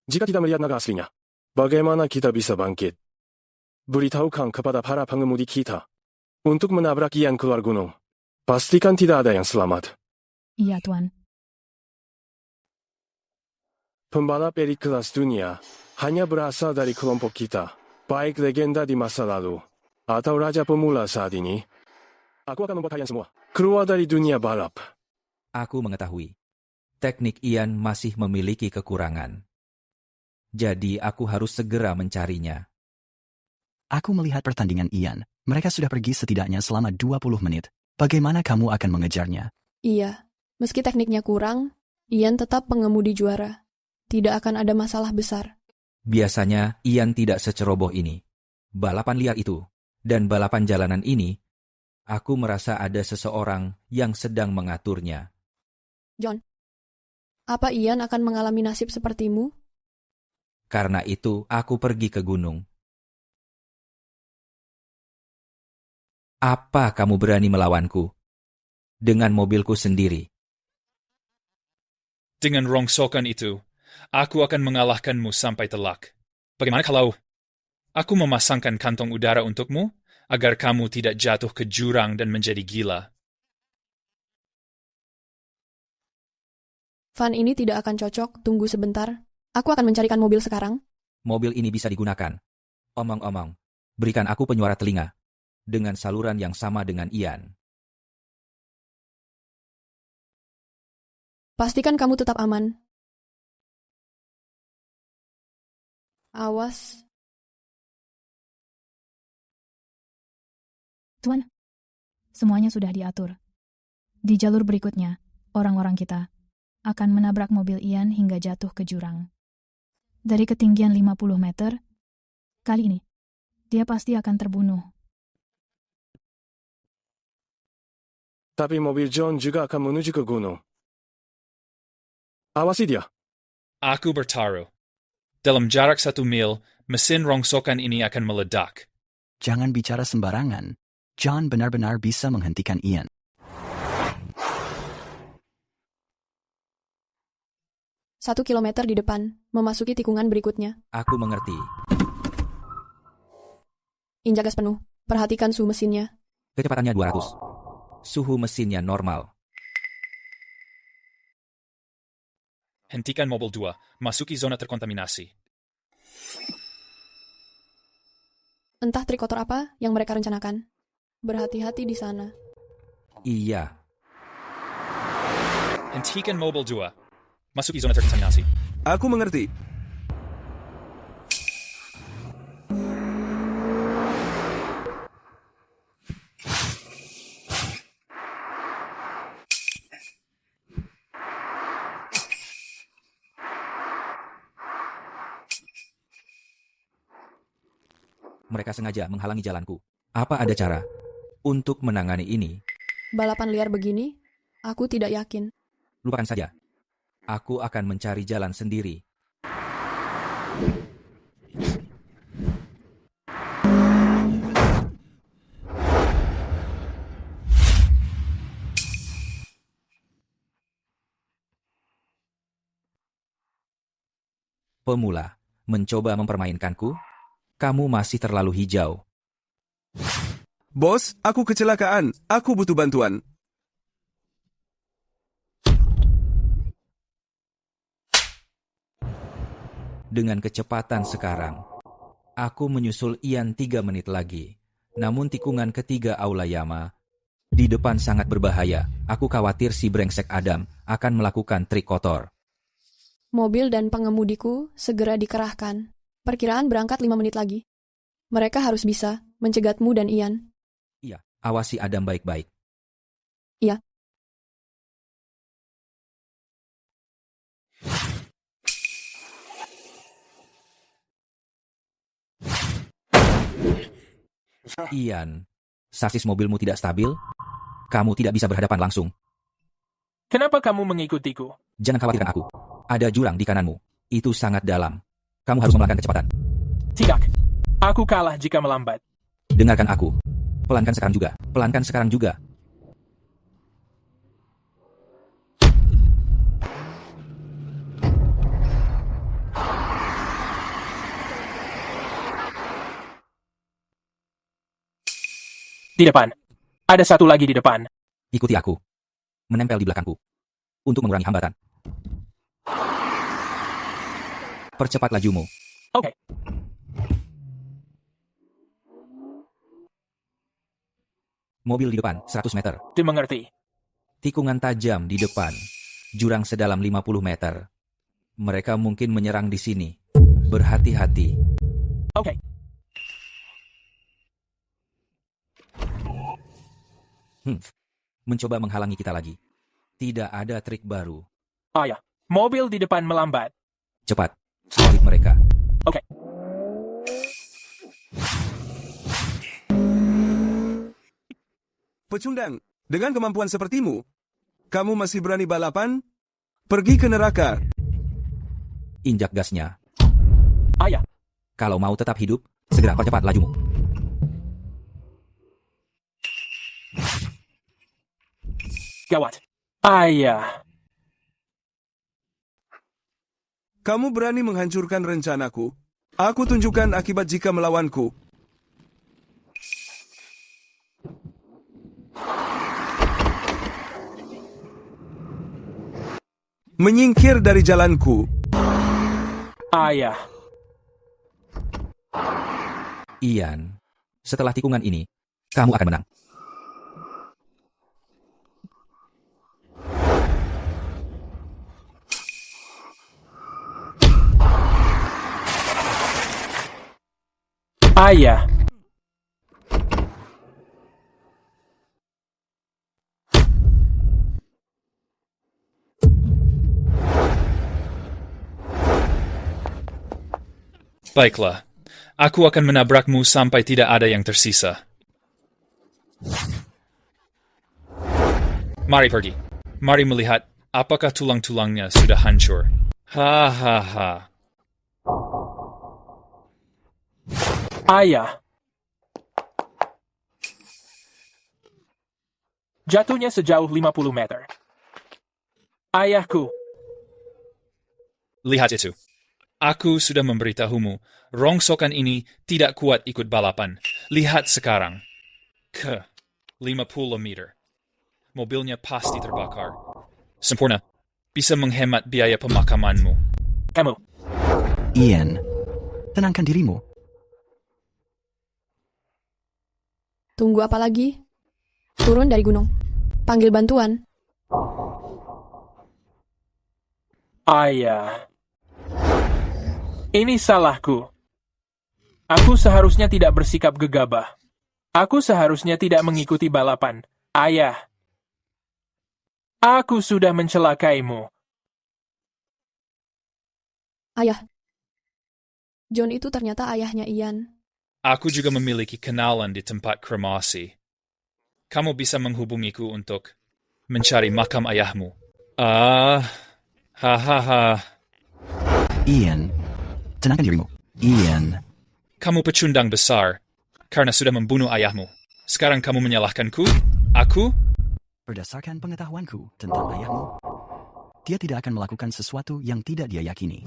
Jika tidak melihat naga aslinya, bagaimana kita bisa bangkit? Beritahukan kepada para pengemudi kita untuk menabrak Ian keluar gunung. Pastikan tidak ada yang selamat. Iya, Tuan. Pembalap elit kelas dunia hanya berasal dari kelompok kita, baik legenda di masa lalu atau raja pemula saat ini. Aku akan membuat kalian semua keluar dari dunia balap. Aku mengetahui, teknik Ian masih memiliki kekurangan. Jadi aku harus segera mencarinya. Aku melihat pertandingan Ian. Mereka sudah pergi setidaknya selama 20 menit. Bagaimana kamu akan mengejarnya? Iya, meski tekniknya kurang, Ian tetap pengemudi juara. Tidak akan ada masalah besar. Biasanya Ian tidak seceroboh ini. Balapan liar itu, dan balapan jalanan ini, aku merasa ada seseorang yang sedang mengaturnya. John, apa Ian akan mengalami nasib sepertimu? Karena itu, aku pergi ke gunung. Apa kamu berani melawanku? Dengan mobilku sendiri. Dengan rongsokan itu, aku akan mengalahkanmu sampai telak. Bagaimana kalau aku memasangkan kantong udara untukmu, agar kamu tidak jatuh ke jurang dan menjadi gila? Van ini tidak akan cocok, tunggu sebentar. Aku akan mencarikan mobil sekarang. Mobil ini bisa digunakan. Omong-omong, berikan aku penyuara telinga. Dengan saluran yang sama dengan Ian. Pastikan kamu tetap aman. Awas. Tuan, semuanya sudah diatur. Di jalur berikutnya, orang-orang kita akan menabrak mobil Ian hingga jatuh ke jurang. Dari ketinggian 50 meter, kali ini, dia pasti akan terbunuh. Tapi mobil John juga akan menuju ke gunung. Awasi dia. Aku bertaruh. Dalam jarak 1 mil, mesin rongsokan ini akan meledak. Jangan bicara sembarangan. John benar-benar bisa menghentikan Ian. Satu kilometer di depan, memasuki tikungan berikutnya. Aku mengerti. Injak gas penuh. Perhatikan suhu mesinnya. Kecepatannya 200. Suhu mesinnya normal. Hentikan mobil 2, masuki zona terkontaminasi. Entah trik kotor apa yang mereka rencanakan. Berhati-hati di sana. Iya. Hentikan mobil 2, masuki zona terkontaminasi. Aku mengerti. Mereka sengaja menghalangi jalanku. Apa ada cara untuk menangani ini? Balapan liar begini, aku tidak yakin. Lupakan saja. Aku akan mencari jalan sendiri. Pemula, mencoba mempermainkanku? Kamu masih terlalu hijau. Bos, aku kecelakaan. Aku butuh bantuan. Dengan kecepatan sekarang, aku menyusul Ian 3 menit lagi. Namun tikungan ketiga Aolayama di depan sangat berbahaya. Aku khawatir si brengsek Adam akan melakukan trik kotor. Mobil dan pengemudiku segera dikerahkan. Perkiraan berangkat 5 menit lagi. Mereka harus bisa mencegatmu dan Ian. Iya, awasi Adam baik-baik. Iya. Ian, sasis mobilmu tidak stabil? Kamu tidak bisa berhadapan langsung. Kenapa kamu mengikutiku? Jangan khawatirkan aku. Ada jurang di kananmu. Itu sangat dalam. Kamu harus memelankan kecepatan. Tidak. Aku kalah jika melambat. Dengarkan aku. Pelankan sekarang juga. Pelankan sekarang juga. Di depan. Ada satu lagi di depan. Ikuti aku. Menempel di belakangku. Untuk mengurangi hambatan. Percepat lajumu. Oke. Mobil di depan, 100 meter. Dimengerti. Tikungan tajam di depan. Jurang sedalam 50 meter. Mereka mungkin menyerang di sini. Berhati-hati. Oke. Mencoba menghalangi kita lagi. Tidak ada trik baru. Ayah, mobil di depan melambat. Cepat, salib mereka. Oke. Pecundang, dengan kemampuan sepertimu, kamu masih berani balapan? Pergi ke neraka. Injak gasnya. Ayah. Kalau mau tetap hidup, segera percepat lajumu. Gawat. Ayah. Kamu berani menghancurkan rencanaku? Aku tunjukkan akibat jika melawanku. Menyingkir dari jalanku. Ayah. Ian, setelah tikungan ini, kamu akan menang. Ayah. Baiklah, aku akan menabrakmu sampai tidak ada yang tersisa. Mari pergi. Mari melihat apakah tulang-tulangnya sudah hancur. Hahaha. Ayah. Jatuhnya sejauh 50 meter. Ayahku. Lihat itu. Aku sudah memberitahumu, rongsokan ini tidak kuat ikut balapan. Lihat sekarang. Ke 50 meter. Mobilnya pasti terbakar. Sempurna. Bisa menghemat biaya pemakamanmu. Kamu. Ian, tenangkan dirimu. Tunggu apa lagi? Turun dari gunung. Panggil bantuan. Ayah. Ini salahku. Aku seharusnya tidak bersikap gegabah. Aku seharusnya tidak mengikuti balapan. Ayah. Aku sudah mencelakaimu. Ayah. John itu ternyata ayahnya Ian. Aku juga memiliki kenalan di tempat kremasi. Kamu bisa menghubungiku untuk mencari makam ayahmu. Hahaha. Ian, tenangkan dirimu. Ian. Kamu pecundang besar, karena sudah membunuh ayahmu. Sekarang kamu menyalahkanku? Aku? Berdasarkan pengetahuanku tentang ayahmu, dia tidak akan melakukan sesuatu yang tidak dia yakini.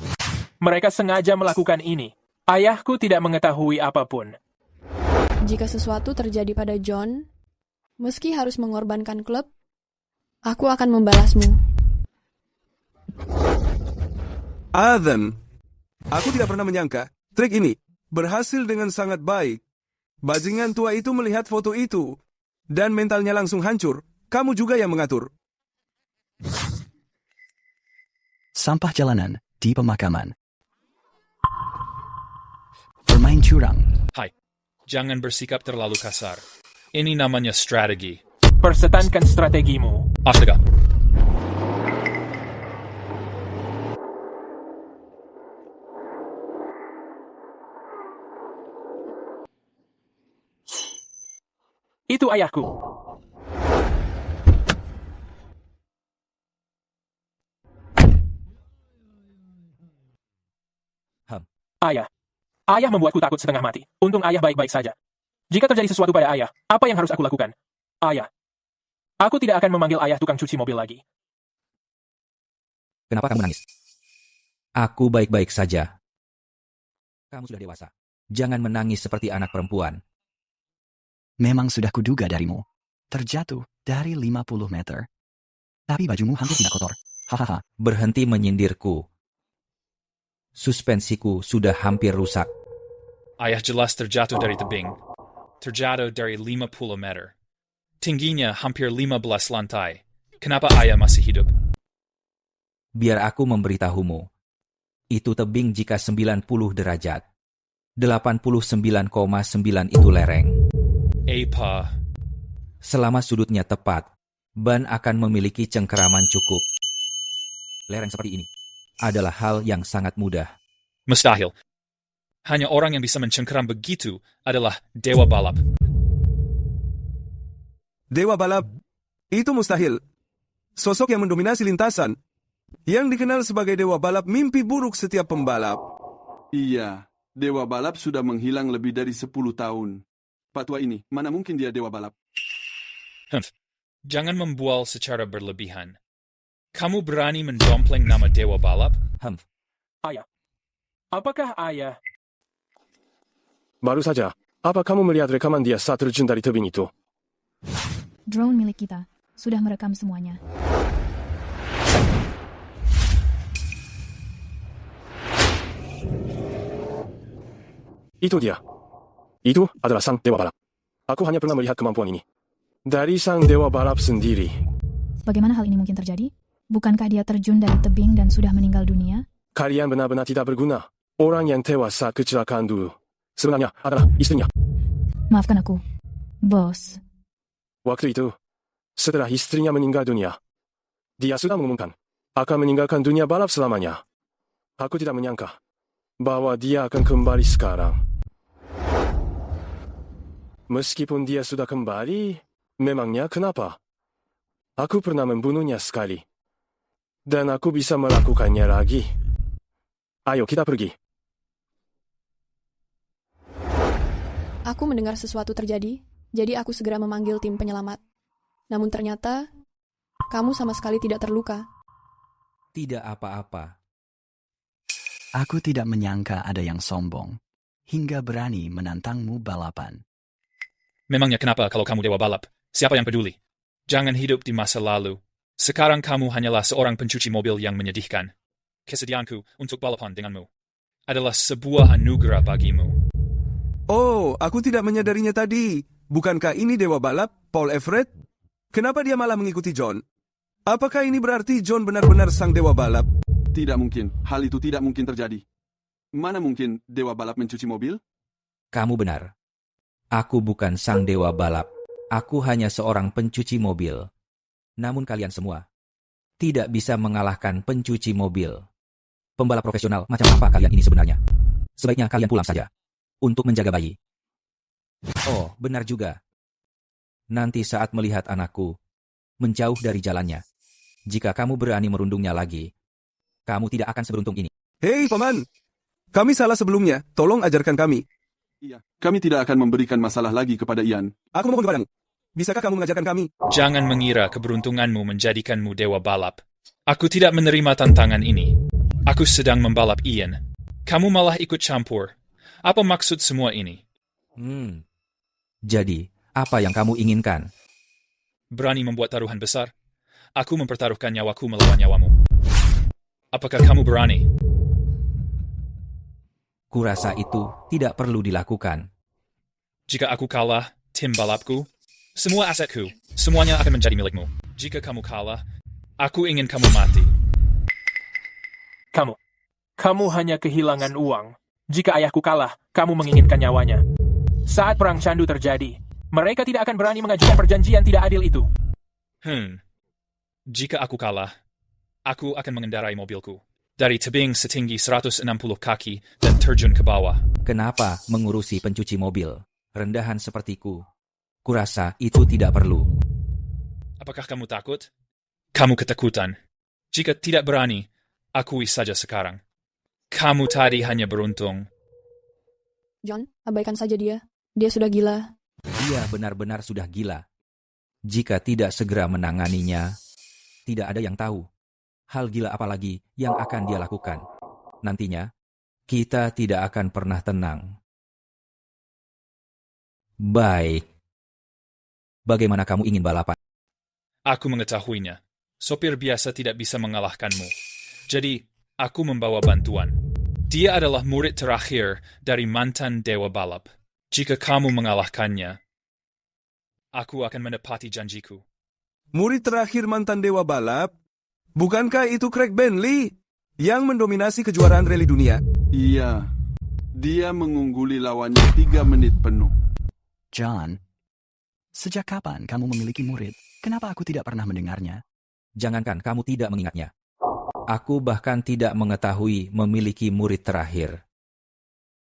Mereka sengaja melakukan ini. Ayahku tidak mengetahui apapun. Jika sesuatu terjadi pada John, meski harus mengorbankan klub, aku akan membalasmu. Adam, aku tidak pernah menyangka trik ini berhasil dengan sangat baik. Bajingan tua itu melihat foto itu, dan mentalnya langsung hancur. Kamu juga yang mengatur. Sampah jalanan di pemakaman. Bermain curang. Hai, jangan bersikap terlalu kasar. Ini namanya strategi. Persetankan strategimu. Astaga. Itu ayahku. Ayah. Ayah membuatku takut setengah mati. Untung ayah baik-baik saja. Jika terjadi sesuatu pada ayah, apa yang harus aku lakukan? Ayah. Aku tidak akan memanggil ayah tukang cuci mobil lagi. Kenapa kamu nangis? Aku baik-baik saja. Kamu sudah dewasa. Jangan menangis seperti anak perempuan. Memang sudah kuduga darimu. Terjatuh dari 50 meter. Tapi bajumu hampir tidak kotor. Hahaha. Berhenti menyindirku. Suspensiku sudah hampir rusak. Ayah jelas terjatuh dari tebing. Terjatuh dari 50 meter. Tingginya hampir 15 lantai. Kenapa ayah masih hidup? Biar aku memberitahumu. Itu tebing jika 90 derajat. 89,9 itu lereng. Pa. Selama sudutnya tepat, ban akan memiliki cengkeraman cukup. Lereng seperti ini adalah hal yang sangat mudah. Mustahil. Hanya orang yang bisa mencengkeram begitu adalah dewa balap. Dewa balap? Itu mustahil. Sosok yang mendominasi lintasan. Yang dikenal sebagai dewa balap mimpi buruk setiap pembalap. Iya, dewa balap sudah menghilang lebih dari 10 tahun. Pak tua ini, mana mungkin dia dewa balap? Jangan membual secara berlebihan. Kamu berani mendompleng nama dewa balap? Ayah. Apakah ayah? Baru saja, apa kamu melihat rekaman dia saat terjun dari tebing itu? Drone milik kita sudah merekam semuanya. Itu dia. Itu adalah sang dewa balap. Aku hanya pernah melihat kemampuan ini dari sang dewa balap sendiri. Bagaimana hal ini mungkin terjadi? Bukankah dia terjun dari tebing dan sudah meninggal dunia? Kalian benar-benar tidak berguna. Orang yang tewas saat kecelakaan dulu sebenarnya adalah istrinya. Maafkan aku, bos. Waktu itu, setelah istrinya meninggal dunia, dia sudah mengumumkan akan meninggalkan dunia balap selamanya. Aku tidak menyangka bahwa dia akan kembali sekarang. Meskipun dia sudah kembali, memangnya kenapa? Aku pernah membunuhnya sekali. Dan aku bisa melakukannya lagi. Ayo kita pergi. Aku mendengar sesuatu terjadi, jadi aku segera memanggil tim penyelamat. Namun ternyata, kamu sama sekali tidak terluka. Tidak apa-apa. Aku tidak menyangka ada yang sombong, hingga berani menantangmu balapan. Memangnya kenapa kalau kamu dewa balap? Siapa yang peduli? Jangan hidup di masa lalu. Sekarang kamu hanyalah seorang pencuci mobil yang menyedihkan. Kesediaanku untuk balapan denganmu adalah sebuah anugerah bagimu. Oh, aku tidak menyadarinya tadi. Bukankah ini dewa balap, Paul Everett? Kenapa dia malah mengikuti John? Apakah ini berarti John benar-benar sang dewa balap? Tidak mungkin. Hal itu tidak mungkin terjadi. Mana mungkin dewa balap mencuci mobil? Kamu benar. Aku bukan sang dewa balap. Aku hanya seorang pencuci mobil. Namun kalian semua tidak bisa mengalahkan pencuci mobil. Pembalap profesional macam apa kalian ini sebenarnya? Sebaiknya kalian pulang saja untuk menjaga bayi. Oh, benar juga. Nanti saat melihat anakku menjauh dari jalannya, jika kamu berani merundungnya lagi, kamu tidak akan seberuntung ini. Hei, Paman. Kami salah sebelumnya. Tolong ajarkan kami. Iya, kami tidak akan memberikan masalah lagi kepada Ian. Aku mohon kepadamu. Bisakah kamu mengajarkan kami? Jangan mengira keberuntunganmu menjadikanmu dewa balap. Aku tidak menerima tantangan ini. Aku sedang membalap Ian. Kamu malah ikut campur. Apa maksud semua ini? Jadi, apa yang kamu inginkan? Berani membuat taruhan besar? Aku mempertaruhkan nyawaku melawan nyawamu. Apakah kamu berani? Kurasa itu tidak perlu dilakukan. Jika aku kalah, tim balapku, semua asetku, semuanya akan menjadi milikmu. Jika kamu kalah, aku ingin kamu mati. Kamu hanya kehilangan uang. Jika ayahku kalah, kamu menginginkan nyawanya. Saat perang candu terjadi, mereka tidak akan berani mengajukan perjanjian tidak adil itu. Jika aku kalah, aku akan mengendarai mobilku dari tebing setinggi 160 kaki dan terjun ke bawah. Kenapa mengurusi pencuci mobil rendahan sepertiku? Kurasa itu tidak perlu. Apakah kamu takut? Kamu ketakutan. Jika tidak berani, akui saja sekarang. Kamu tadi hanya beruntung. John, abaikan saja dia. Dia sudah gila. Dia benar-benar sudah gila. Jika tidak segera menanganinya, tidak ada yang tahu hal gila apa lagi yang akan dia lakukan. Nantinya, kita tidak akan pernah tenang. Baik. Bagaimana kamu ingin balapan? Aku mengetahuinya. Sopir biasa tidak bisa mengalahkanmu. Jadi, aku membawa bantuan. Dia adalah murid terakhir dari mantan Dewa Balap. Jika kamu mengalahkannya, aku akan menepati janjiku. Murid terakhir mantan Dewa Balap? Bukankah itu Craig Bentley yang mendominasi kejuaraan rally dunia? Iya, dia mengungguli lawannya 3 menit penuh. John, sejak kapan kamu memiliki murid? Kenapa aku tidak pernah mendengarnya? Jangankan kamu tidak mengingatnya. Aku bahkan tidak mengetahui memiliki murid terakhir.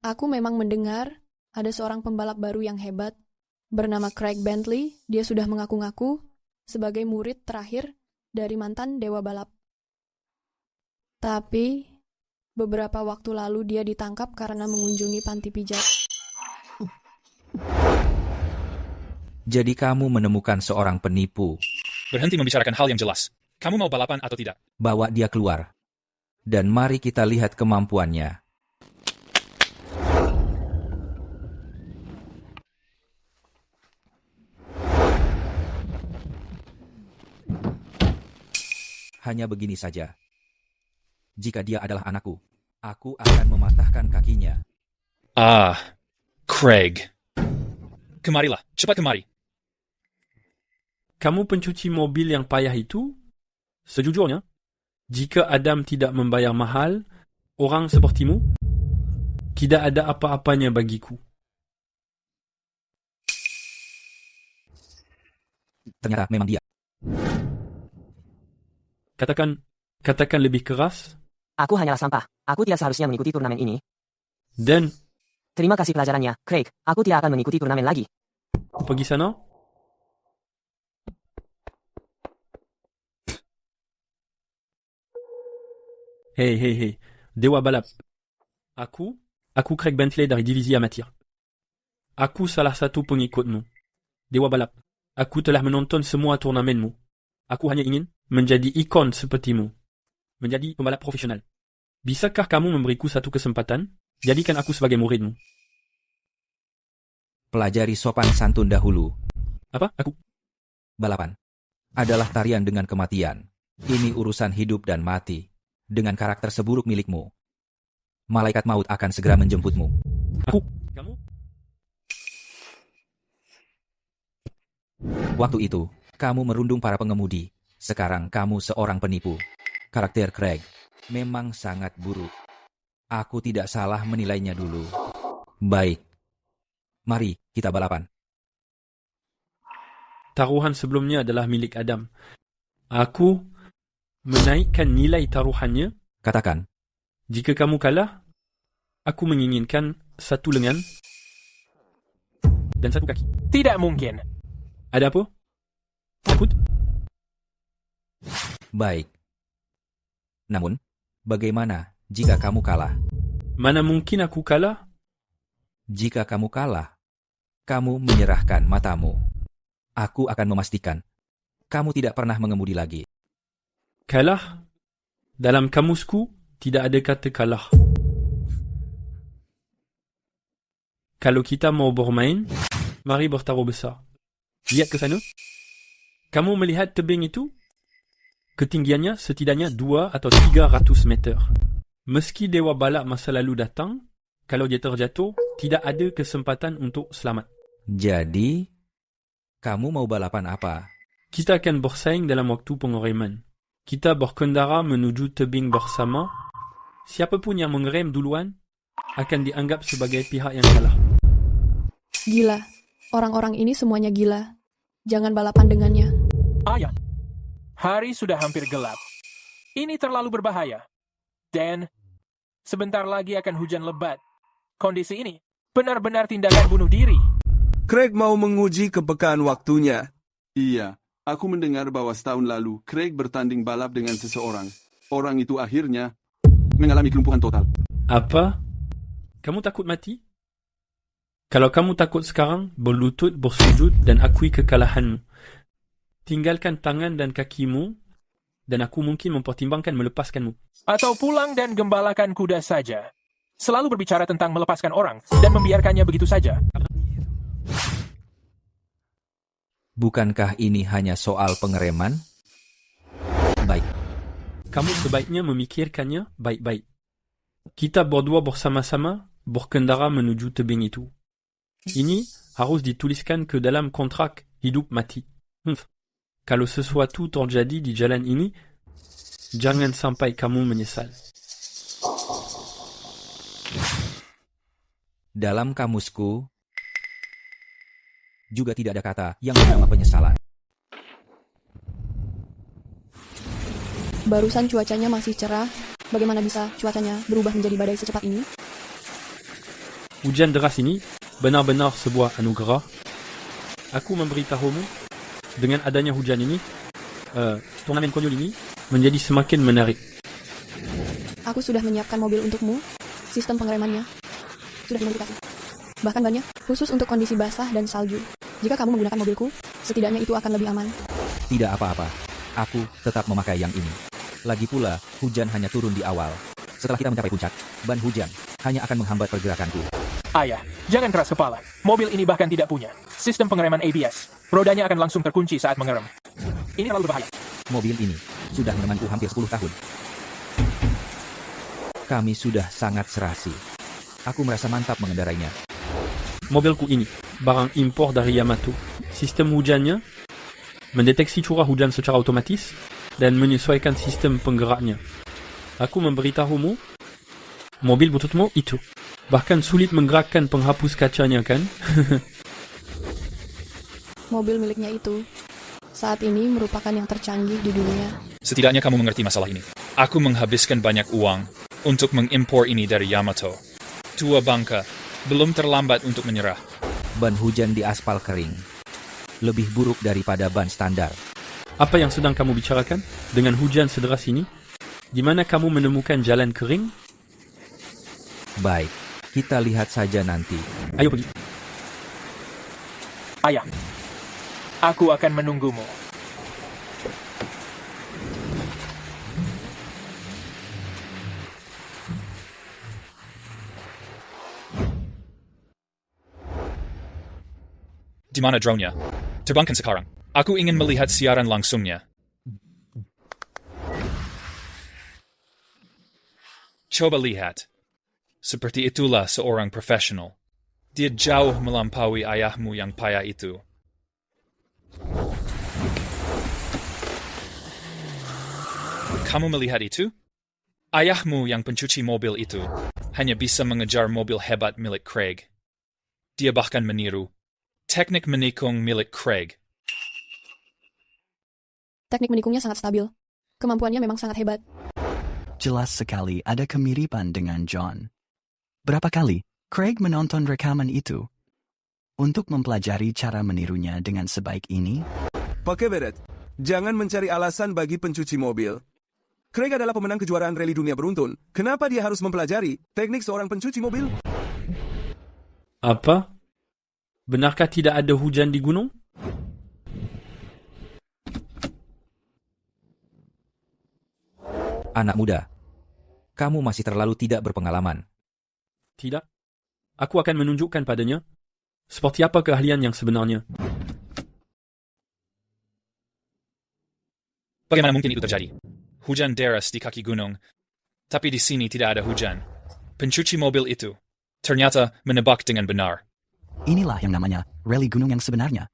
Aku memang mendengar ada seorang pembalap baru yang hebat, bernama Craig Bentley. Dia sudah mengaku-ngaku sebagai murid terakhir dari mantan Dewa Balap. Tapi, beberapa waktu lalu dia ditangkap karena mengunjungi panti pijat. Jadi kamu menemukan seorang penipu. Berhenti membicarakan hal yang jelas. Kamu mau balapan atau tidak? Bawa dia keluar. Dan mari kita lihat kemampuannya. Hanya begini saja. Jika dia adalah anakku, aku akan mematahkan kakinya. Ah, Craig. Kemarilah, cepat kemari. Kamu pencuci mobil yang payah itu? Sejujurnya, jika Adam tidak membayar mahal, orang sepertimu tidak ada apa-apanya bagiku. Ternyata memang dia. Katakan lebih keras. Aku hanyalah sampah. Aku tidak seharusnya mengikuti turnamen ini. Dan terima kasih pelajarannya, Craig. Aku tidak akan mengikuti turnamen lagi. Pergi sana. Hei. Dewa Balap. Aku Craig Bentley dari divisi amatir. Aku salah satu pengikutmu. Dewa Balap. Aku telah menonton semua turnamenmu. Aku hanya ingin menjadi ikon sepertimu. Menjadi pembalap profesional. Bisakah kamu memberiku satu kesempatan? Jadikan aku sebagai muridmu. Pelajari sopan santun dahulu. Apa? Aku? Balapan adalah tarian dengan kematian. Ini urusan hidup dan mati. Dengan karakter seburuk milikmu, malaikat maut akan segera menjemputmu. Kamu? Waktu itu, kamu merundung para pengemudi. Sekarang kamu seorang penipu. Karakter Craig memang sangat buruk. Aku tidak salah menilainya dulu. Baik. Mari kita balapan. Taruhan sebelumnya adalah milik Adam. Aku menaikkan nilai taruhannya. Katakan. Jika kamu kalah, aku menginginkan satu lengan dan satu kaki. Tidak mungkin. Ada apa? Takut? Baik. Namun, bagaimana jika kamu kalah? Mana mungkin aku kalah? Jika kamu kalah, kamu menyerahkan matamu. Aku akan memastikan kamu tidak pernah mengemudi lagi. Kalah? Dalam kamusku, tidak ada kata kalah. Kalau kita mau bermain, mari bertaruh besar. Lihat ke sana. Kamu melihat tebing itu? Ketinggiannya setidaknya 2 atau 300 meter. Meski Dewa Balap masa lalu datang, kalau dia terjatuh, tidak ada kesempatan untuk selamat. Jadi, kamu mau balapan apa? Kita akan bersaing dalam waktu pengereman. Kita berkendara menuju tebing bersama. Siapapun yang mengerem duluan akan dianggap sebagai pihak yang kalah. Gila. Orang-orang ini semuanya gila. Jangan balapan dengannya. Ayah, hari sudah hampir gelap. Ini terlalu berbahaya. Dan sebentar lagi akan hujan lebat. Kondisi ini benar-benar tindakan bunuh diri. Craig mau menguji kepekaan waktunya. Iya, aku mendengar bahwa setahun lalu Craig bertanding balap dengan seseorang. Orang itu akhirnya mengalami kelumpuhan total. Apa? Kamu takut mati? Kalau kamu takut sekarang, berlutut, bersujud, dan akui kekalahanmu. Tinggalkan tangan dan kakimu, dan aku mungkin mempertimbangkan melepaskanmu. Atau pulang dan gembalakan kuda saja. Selalu berbicara tentang melepaskan orang, dan membiarkannya begitu saja. Bukankah ini hanya soal pengereman? Baik. Kamu sebaiknya memikirkannya baik-baik. Kita berdua bersama-sama berkendara menuju tebing itu. Ini harus dituliskan ke dalam kontrak hidup mati. Kalau sesuatu terjadi di jalan ini, jangan sampai kamu menyesal. Dalam kamusku, juga tidak ada kata yang bernama penyesalan. Barusan cuacanya masih cerah. Bagaimana bisa cuacanya berubah menjadi badai secepat ini? Hujan deras ini benar-benar sebuah anugerah. Aku memberitahumu, dengan adanya hujan ini, turnamen konyol ini menjadi semakin menarik. Aku sudah menyiapkan mobil untukmu. Sistem pengeremannya sudah dimodifikasi. Bahkan bannya khusus untuk kondisi basah dan salju. Jika kamu menggunakan mobilku, setidaknya itu akan lebih aman. Tidak apa-apa. Aku tetap memakai yang ini. Lagi pula, hujan hanya turun di awal. Setelah kita mencapai puncak, ban hujan hanya akan menghambat pergerakanku. Ayah, jangan keras kepala. Mobil ini bahkan tidak punya sistem pengereman ABS. Rodanya akan langsung terkunci saat mengerem. Ini terlalu berbahaya. Mobil ini sudah menemanku hampir 10 tahun. Kami sudah sangat serasi. Aku merasa mantap mengendarainya. Mobilku ini barang impor dari Yamato. Sistem hujannya mendeteksi curah hujan secara otomatis dan menyesuaikan sistem penggeraknya. Aku memberitahumu, mobil bututmu itu. Bahkan sulit menggerakkan penghapus kacanya, kan? Mobil miliknya itu saat ini merupakan yang tercanggih di dunia. Setidaknya kamu mengerti masalah ini. Aku menghabiskan banyak uang untuk mengimpor ini dari Yamato. Tua bangka, belum terlambat untuk menyerah. Ban hujan di aspal kering lebih buruk daripada ban standar. Apa yang sedang kamu bicarakan? Dengan hujan sederas ini? Di mana kamu menemukan jalan kering? Baik, kita lihat saja nanti. Ayo pergi. Ayah, aku akan menunggumu. Di mana drone-nya? Terbangkan sekarang. Aku ingin melihat siaran langsungnya. Coba lihat. Seperti itulah seorang profesional. Dia jauh melampaui ayahmu yang payah itu. Kamu melihat itu? Ayahmu yang pencuci mobil itu hanya bisa mengejar mobil hebat milik Craig. Dia bahkan meniru teknik menikung milik Craig. Teknik menikungnya sangat stabil. Kemampuannya memang sangat hebat. Jelas sekali ada kemiripan dengan John. Berapa kali Craig menonton rekaman itu untuk mempelajari cara menirunya dengan sebaik ini? Pakai beret. Jangan mencari alasan bagi pencuci mobil. Craig adalah pemenang kejuaraan rally dunia beruntun. Kenapa dia harus mempelajari teknik seorang pencuci mobil? Apa? Benarkah tidak ada hujan di gunung? Anak muda, kamu masih terlalu tidak berpengalaman. Tidak. Aku akan menunjukkan padanya seperti apa keahlian yang sebenarnya. Bagaimana mungkin itu terjadi? Hujan deras di kaki gunung, tapi di sini tidak ada hujan. Pencuci mobil itu ternyata menebak dengan benar. Inilah yang namanya rally gunung yang sebenarnya.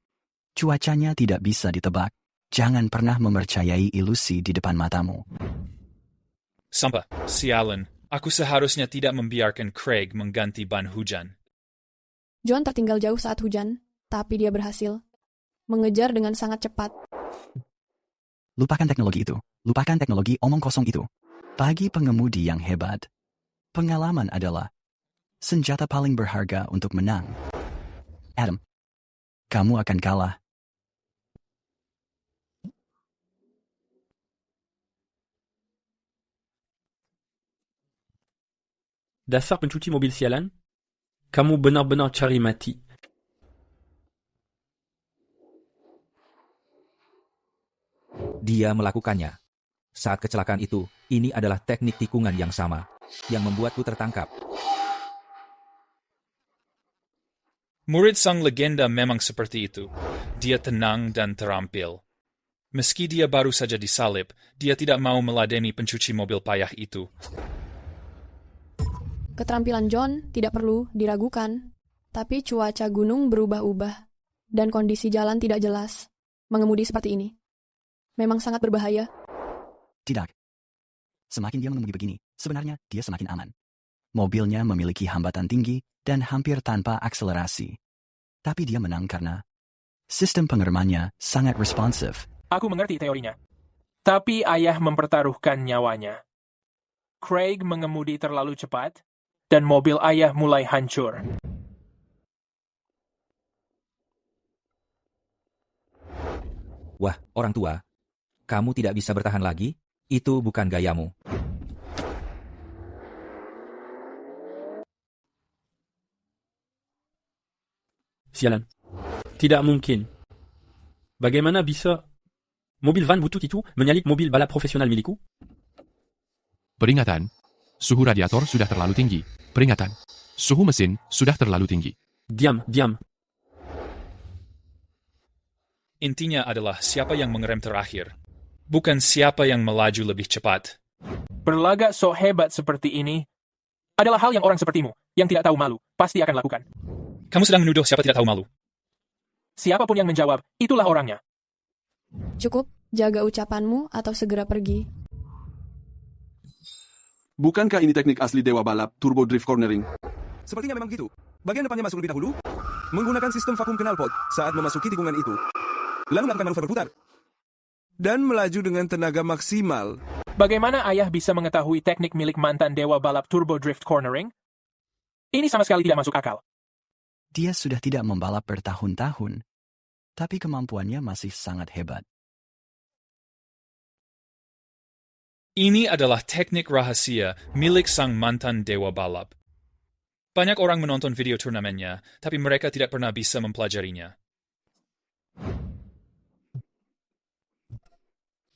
Cuacanya tidak bisa ditebak. Jangan pernah mempercayai ilusi di depan matamu. Sampah, sialan. Aku seharusnya tidak membiarkan Craig mengganti ban hujan. John tertinggal jauh saat hujan, tapi dia berhasil mengejar dengan sangat cepat. Lupakan teknologi itu. Lupakan teknologi omong kosong itu. Bagi pengemudi yang hebat, pengalaman adalah senjata paling berharga untuk menang. Adam, Kamu akan kalah. Dasar pencuci mobil sialan, kamu benar-benar cari mati. Dia melakukannya. Saat kecelakaan itu, ini adalah teknik tikungan yang sama, yang membuatku tertangkap. Murid sang legenda memang seperti itu. Dia tenang dan terampil. Meski dia baru saja disalib, dia tidak mau meladeni pencuci mobil payah itu. Keterampilan John tidak perlu diragukan, tapi cuaca gunung berubah-ubah dan kondisi jalan tidak jelas. Mengemudi seperti ini memang sangat berbahaya. Tidak. Semakin dia mengemudi begini, sebenarnya dia semakin aman. Mobilnya memiliki hambatan tinggi dan hampir tanpa akselerasi. Tapi dia menang karena sistem pengeremannya sangat responsif. Aku mengerti teorinya. Tapi ayah mempertaruhkan nyawanya. Craig mengemudi terlalu cepat, dan mobil ayah mulai hancur. Wah, orang tua. Kamu tidak bisa bertahan lagi? Itu bukan gayamu. Sialan. Tidak mungkin. Bagaimana bisa mobil van butut itu menyalip mobil balap profesional milikku? Peringatan. Suhu radiator sudah terlalu tinggi. Peringatan. Suhu mesin sudah terlalu tinggi. Diam. Intinya adalah siapa yang mengerem terakhir, bukan siapa yang melaju lebih cepat. Berlagak sok hebat seperti ini adalah hal yang orang sepertimu, yang tidak tahu malu, pasti akan lakukan. Kamu sedang menuduh siapa tidak tahu malu. Siapapun yang menjawab, itulah orangnya. Cukup, jaga ucapanmu atau segera pergi. Bukankah ini teknik asli Dewa Balap, Turbo Drift Cornering? Sepertinya memang gitu. Bagian depannya masuk lebih dahulu, menggunakan sistem vakum knalpot saat memasuki tikungan itu. Lalu melakukan manuver berputar. Dan melaju dengan tenaga maksimal. Bagaimana ayah bisa mengetahui teknik milik mantan Dewa Balap Turbo Drift Cornering? Ini sama sekali tidak masuk akal. Dia sudah tidak membalap bertahun-tahun, tapi kemampuannya masih sangat hebat. Ini adalah teknik rahasia milik sang mantan Dewa Balap. Banyak orang menonton video turnamennya, tapi mereka tidak pernah bisa mempelajarinya.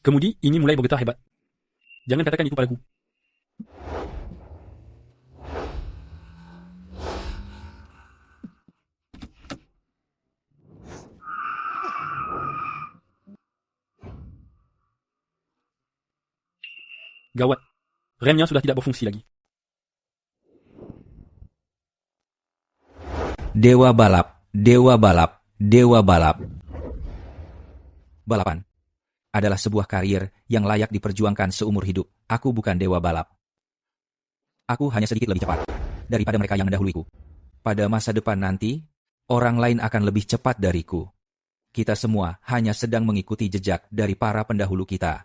Kemudi ini mulai bergetar hebat. Jangan katakan itu padaku. Gawat. Remnya sudah tidak berfungsi lagi. Dewa Balap, Dewa Balap, Dewa Balap. Balapan adalah sebuah karier yang layak diperjuangkan seumur hidup. Aku bukan Dewa Balap. Aku hanya sedikit lebih cepat daripada mereka yang mendahuluiku. Pada masa depan nanti, orang lain akan lebih cepat dariku. Kita semua hanya sedang mengikuti jejak dari para pendahulu kita.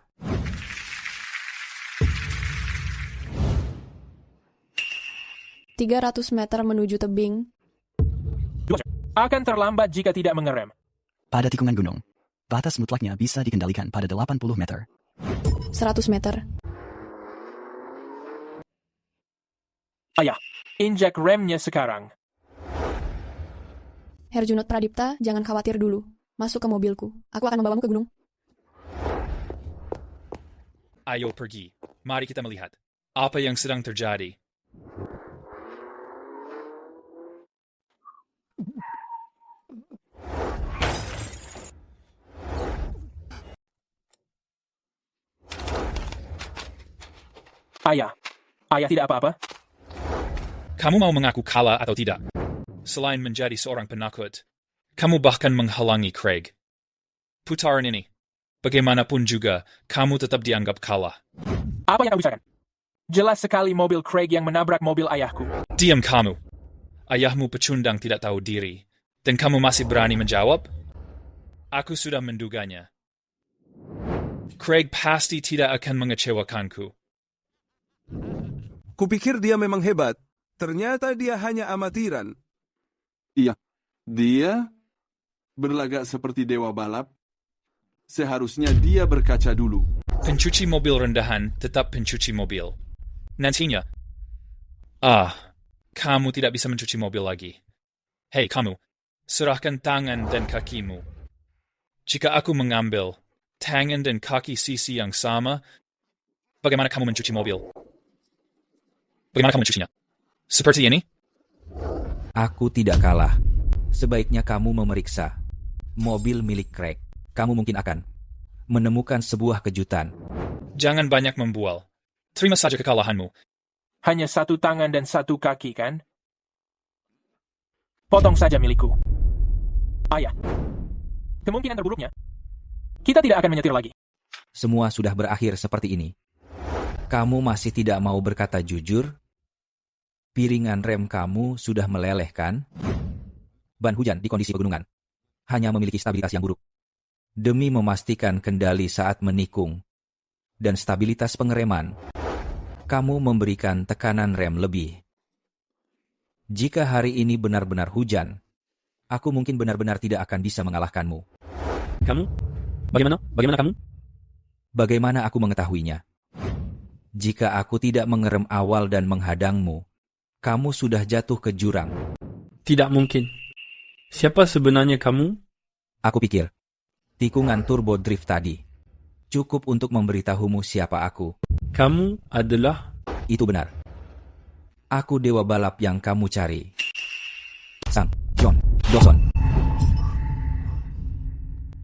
...300 meter menuju tebing. Akan terlambat jika tidak mengerem. Pada tikungan gunung, batas mutlaknya bisa dikendalikan pada 80 meter. 100 meter. Ayah, injak remnya sekarang. Herjunot Pradipta, jangan khawatir dulu. Masuk ke mobilku. Aku akan membawamu ke gunung. Ayo pergi. Mari kita melihat apa yang sedang terjadi. Ayah tidak apa-apa? Kamu mau mengaku kalah atau tidak? Selain menjadi seorang penakut, kamu bahkan menghalangi Craig. Putaran ini, bagaimanapun juga, kamu tetap dianggap kalah. Apa yang kau bicarakan? Jelas sekali mobil Craig yang menabrak mobil ayahku. Diam kamu. Ayahmu pecundang tidak tahu diri. Dan kamu masih berani menjawab? Aku sudah menduganya. Craig pasti tidak akan mengecewakanku. Kupikir dia memang hebat. Ternyata dia hanya amatiran. Iya, berlagak seperti dewa balap? Seharusnya dia berkaca dulu. Pencuci mobil rendahan tetap pencuci mobil. Nantinya, kamu tidak bisa mencuci mobil lagi. Hei kamu, serahkan tangan dan kakimu. Jika aku mengambil tangan dan kaki sisi yang sama, bagaimana kamu mencuci mobil? Bagaimana kamu mencucinya? Seperti ini? Aku tidak kalah. Sebaiknya kamu memeriksa mobil milik Craig. Kamu mungkin akan menemukan sebuah kejutan. Jangan banyak membual. Terima saja kekalahanmu. Hanya satu tangan dan satu kaki, kan? Potong saja milikku. Ayah. Kemungkinan terburuknya, kita tidak akan menyetir lagi. Semua sudah berakhir seperti ini. Kamu masih tidak mau berkata jujur? Piringan rem kamu sudah meleleh, kan? Ban hujan di kondisi pegunungan hanya memiliki stabilitas yang buruk. Demi memastikan kendali saat menikung dan stabilitas pengereman, kamu memberikan tekanan rem lebih. Jika hari ini benar-benar hujan, aku mungkin benar-benar tidak akan bisa mengalahkanmu. Kamu? Bagaimana? Bagaimana kamu? Bagaimana aku mengetahuinya? Jika aku tidak mengerem awal dan menghadangmu, kamu sudah jatuh ke jurang. Tidak mungkin. Siapa sebenarnya kamu? Aku pikir tikungan turbo drift tadi cukup untuk memberitahumu siapa aku. Kamu adalah... Itu benar. Aku dewa balap yang kamu cari. Sang John Dawson.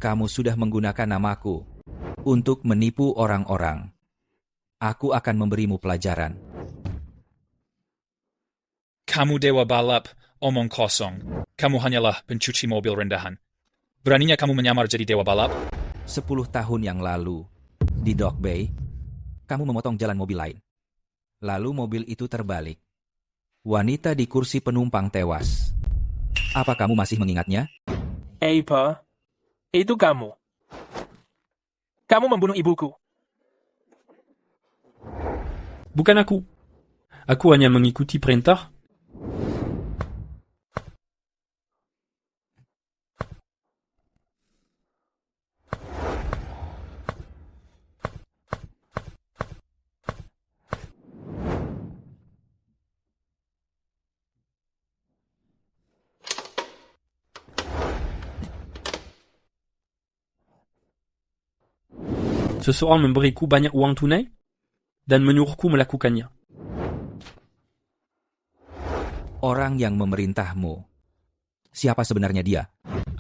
Kamu sudah menggunakan namaku untuk menipu orang-orang. Aku akan memberimu pelajaran. Kamu dewa balap, omong kosong. Kamu hanyalah pencuci mobil rendahan. Beraninya kamu menyamar jadi dewa balap? 10 tahun yang lalu, di Dock Bay, kamu memotong jalan mobil lain. Lalu mobil itu terbalik. Wanita di kursi penumpang tewas. Apa kamu masih mengingatnya? Apa? Itu kamu. Kamu membunuh ibuku. Bukan aku. Aku hanya mengikuti perintah. Seseorang memberiku banyak uang tunai dan menyuruhku melakukannya. Orang yang memerintahmu. Siapa sebenarnya dia?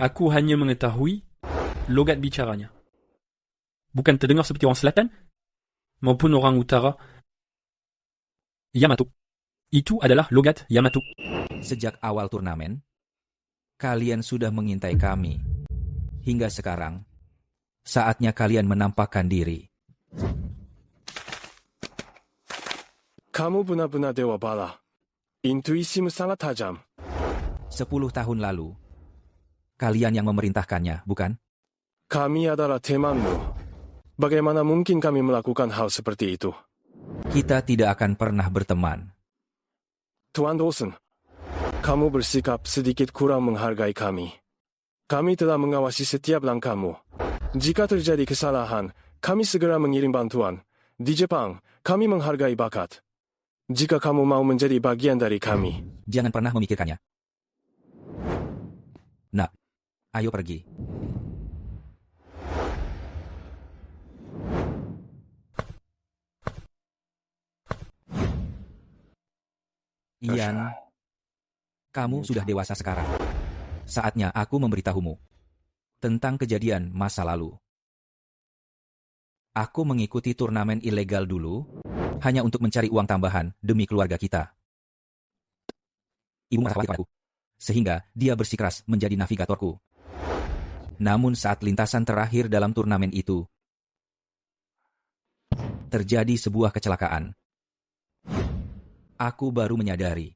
Aku hanya mengetahui logat bicaranya. Bukan terdengar seperti orang selatan maupun orang utara. Yamato. Itu adalah logat Yamato. Sejak awal turnamen, kalian sudah mengintai kami. Hingga sekarang, saatnya kalian menampakkan diri. Kamu benar-benar dewa bala. Intuisimu sangat tajam. 10 tahun lalu, kalian yang memerintahkannya, bukan? Kami adalah temanmu. Bagaimana mungkin kami melakukan hal seperti itu? Kita tidak akan pernah berteman. Tuan Dawson, kamu bersikap sedikit kurang menghargai kami. Kami telah mengawasi setiap langkahmu. Jika terjadi kesalahan, kami segera mengirim bantuan. Di Jepang, kami menghargai bakat. Jika kamu mau menjadi bagian dari kami, jangan pernah memikirkannya. Nak, ayo pergi. Ian, kamu sudah dewasa sekarang. Saatnya aku memberitahumu tentang kejadian masa lalu. Aku mengikuti turnamen ilegal dulu, hanya untuk mencari uang tambahan demi keluarga kita. Ibu merasa khawatir padaku, sehingga dia bersikeras menjadi navigatorku. Namun saat lintasan terakhir dalam turnamen itu, terjadi sebuah kecelakaan. Aku baru menyadari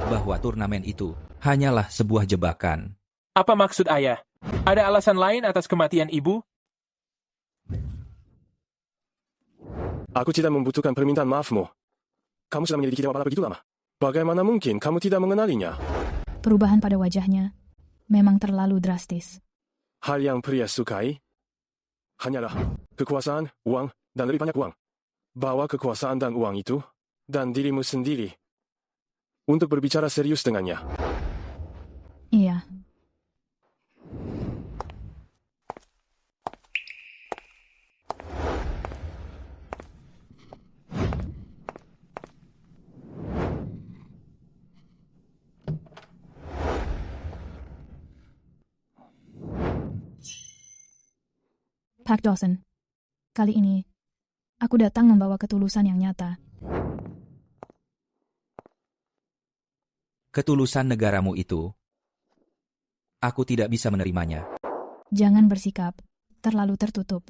bahwa turnamen itu hanyalah sebuah jebakan. Apa maksud ayah? Ada alasan lain atas kematian ibu? aku tidak membutuhkan permintaan maafmu. Kamu sudah menyelidiki dewa balap begitu lama. Bagaimana mungkin kamu tidak mengenalinya? Perubahan pada wajahnya memang terlalu drastis. Hal yang pria sukai hanyalah kekuasaan, uang, dan lebih banyak uang. Bawa kekuasaan dan uang itu, dan dirimu sendiri, untuk berbicara serius dengannya. Iya. Pak Dawson, kali ini aku datang membawa ketulusan yang nyata. Ketulusan negaramu itu, aku tidak bisa menerimanya. Jangan bersikap terlalu tertutup.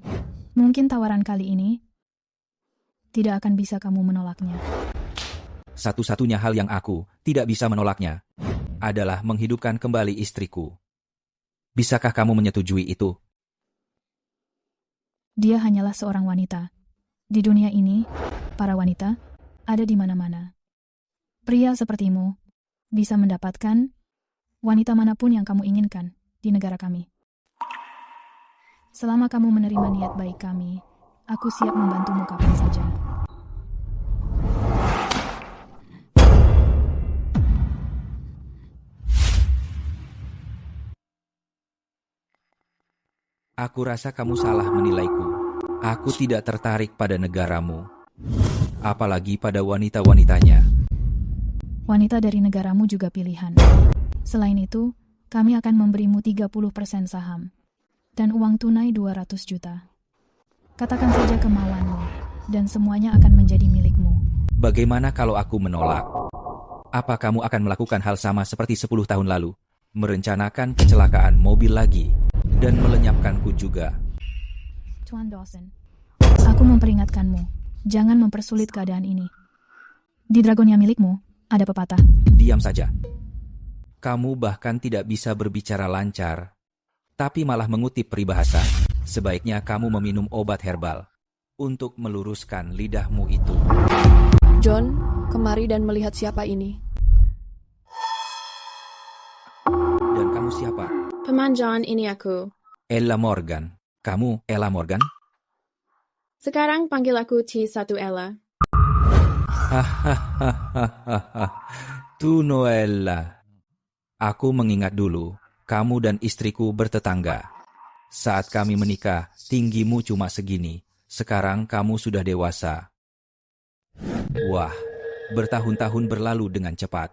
Mungkin tawaran kali ini tidak akan bisa kamu menolaknya. Satu-satunya hal yang aku tidak bisa menolaknya adalah menghidupkan kembali istriku. Bisakah kamu menyetujui itu? Dia hanyalah seorang wanita. Di dunia ini, para wanita ada di mana-mana. Pria sepertimu bisa mendapatkan wanita manapun yang kamu inginkan di negara kami. Selama kamu menerima niat baik kami, aku siap membantumu kapan saja. Aku rasa kamu salah menilaiku. Aku tidak tertarik pada negaramu, apalagi pada wanita-wanitanya. Wanita dari negaramu juga pilihan. Selain itu, kami akan memberimu 30% saham dan uang tunai 200 juta. Katakan saja kemauanmu, dan semuanya akan menjadi milikmu. Bagaimana kalau aku menolak? Apa kamu akan melakukan hal sama seperti 10 tahun lalu? Merencanakan kecelakaan mobil lagi, dan melenyapkanku juga. Tuan Dawson, aku memperingatkanmu, jangan mempersulit keadaan ini. Di Dragonia milikmu, ada pepatah. Diam saja. Kamu bahkan tidak bisa berbicara lancar, tapi malah mengutip peribahasa. Sebaiknya kamu meminum obat herbal untuk meluruskan lidahmu itu. John, kemari dan melihat siapa ini. Dan kamu siapa? Paman John, ini aku. Ella Morgan. Kamu Ella Morgan? Sekarang panggil aku T1 Ella. Hahaha. Tu Noella. Aku mengingat dulu, kamu dan istriku bertetangga. Saat kami menikah, tinggimu cuma segini. Sekarang kamu sudah dewasa. Wah, bertahun-tahun berlalu dengan cepat.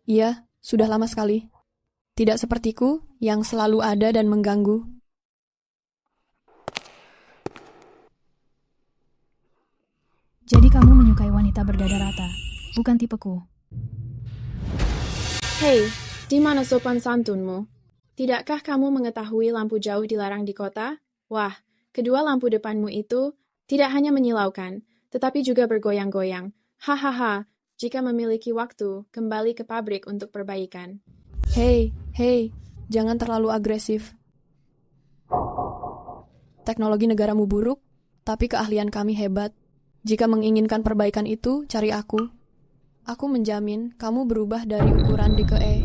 Iya, sudah lama sekali. Tidak sepertiku yang selalu ada dan mengganggu. Jadi kamu menyukai wanita berdada rata, bukan tipeku. Hei, di mana sopan santunmu? Tidakkah kamu mengetahui lampu jauh dilarang di kota? Wah, kedua lampu depanmu itu tidak hanya menyilaukan, tetapi juga bergoyang-goyang. Hahaha, jika memiliki waktu, kembali ke pabrik untuk perbaikan. Hei, jangan terlalu agresif. Teknologi negaramu buruk, tapi keahlian kami hebat. Jika menginginkan perbaikan itu, cari aku. Aku menjamin kamu berubah dari ukuran D ke E.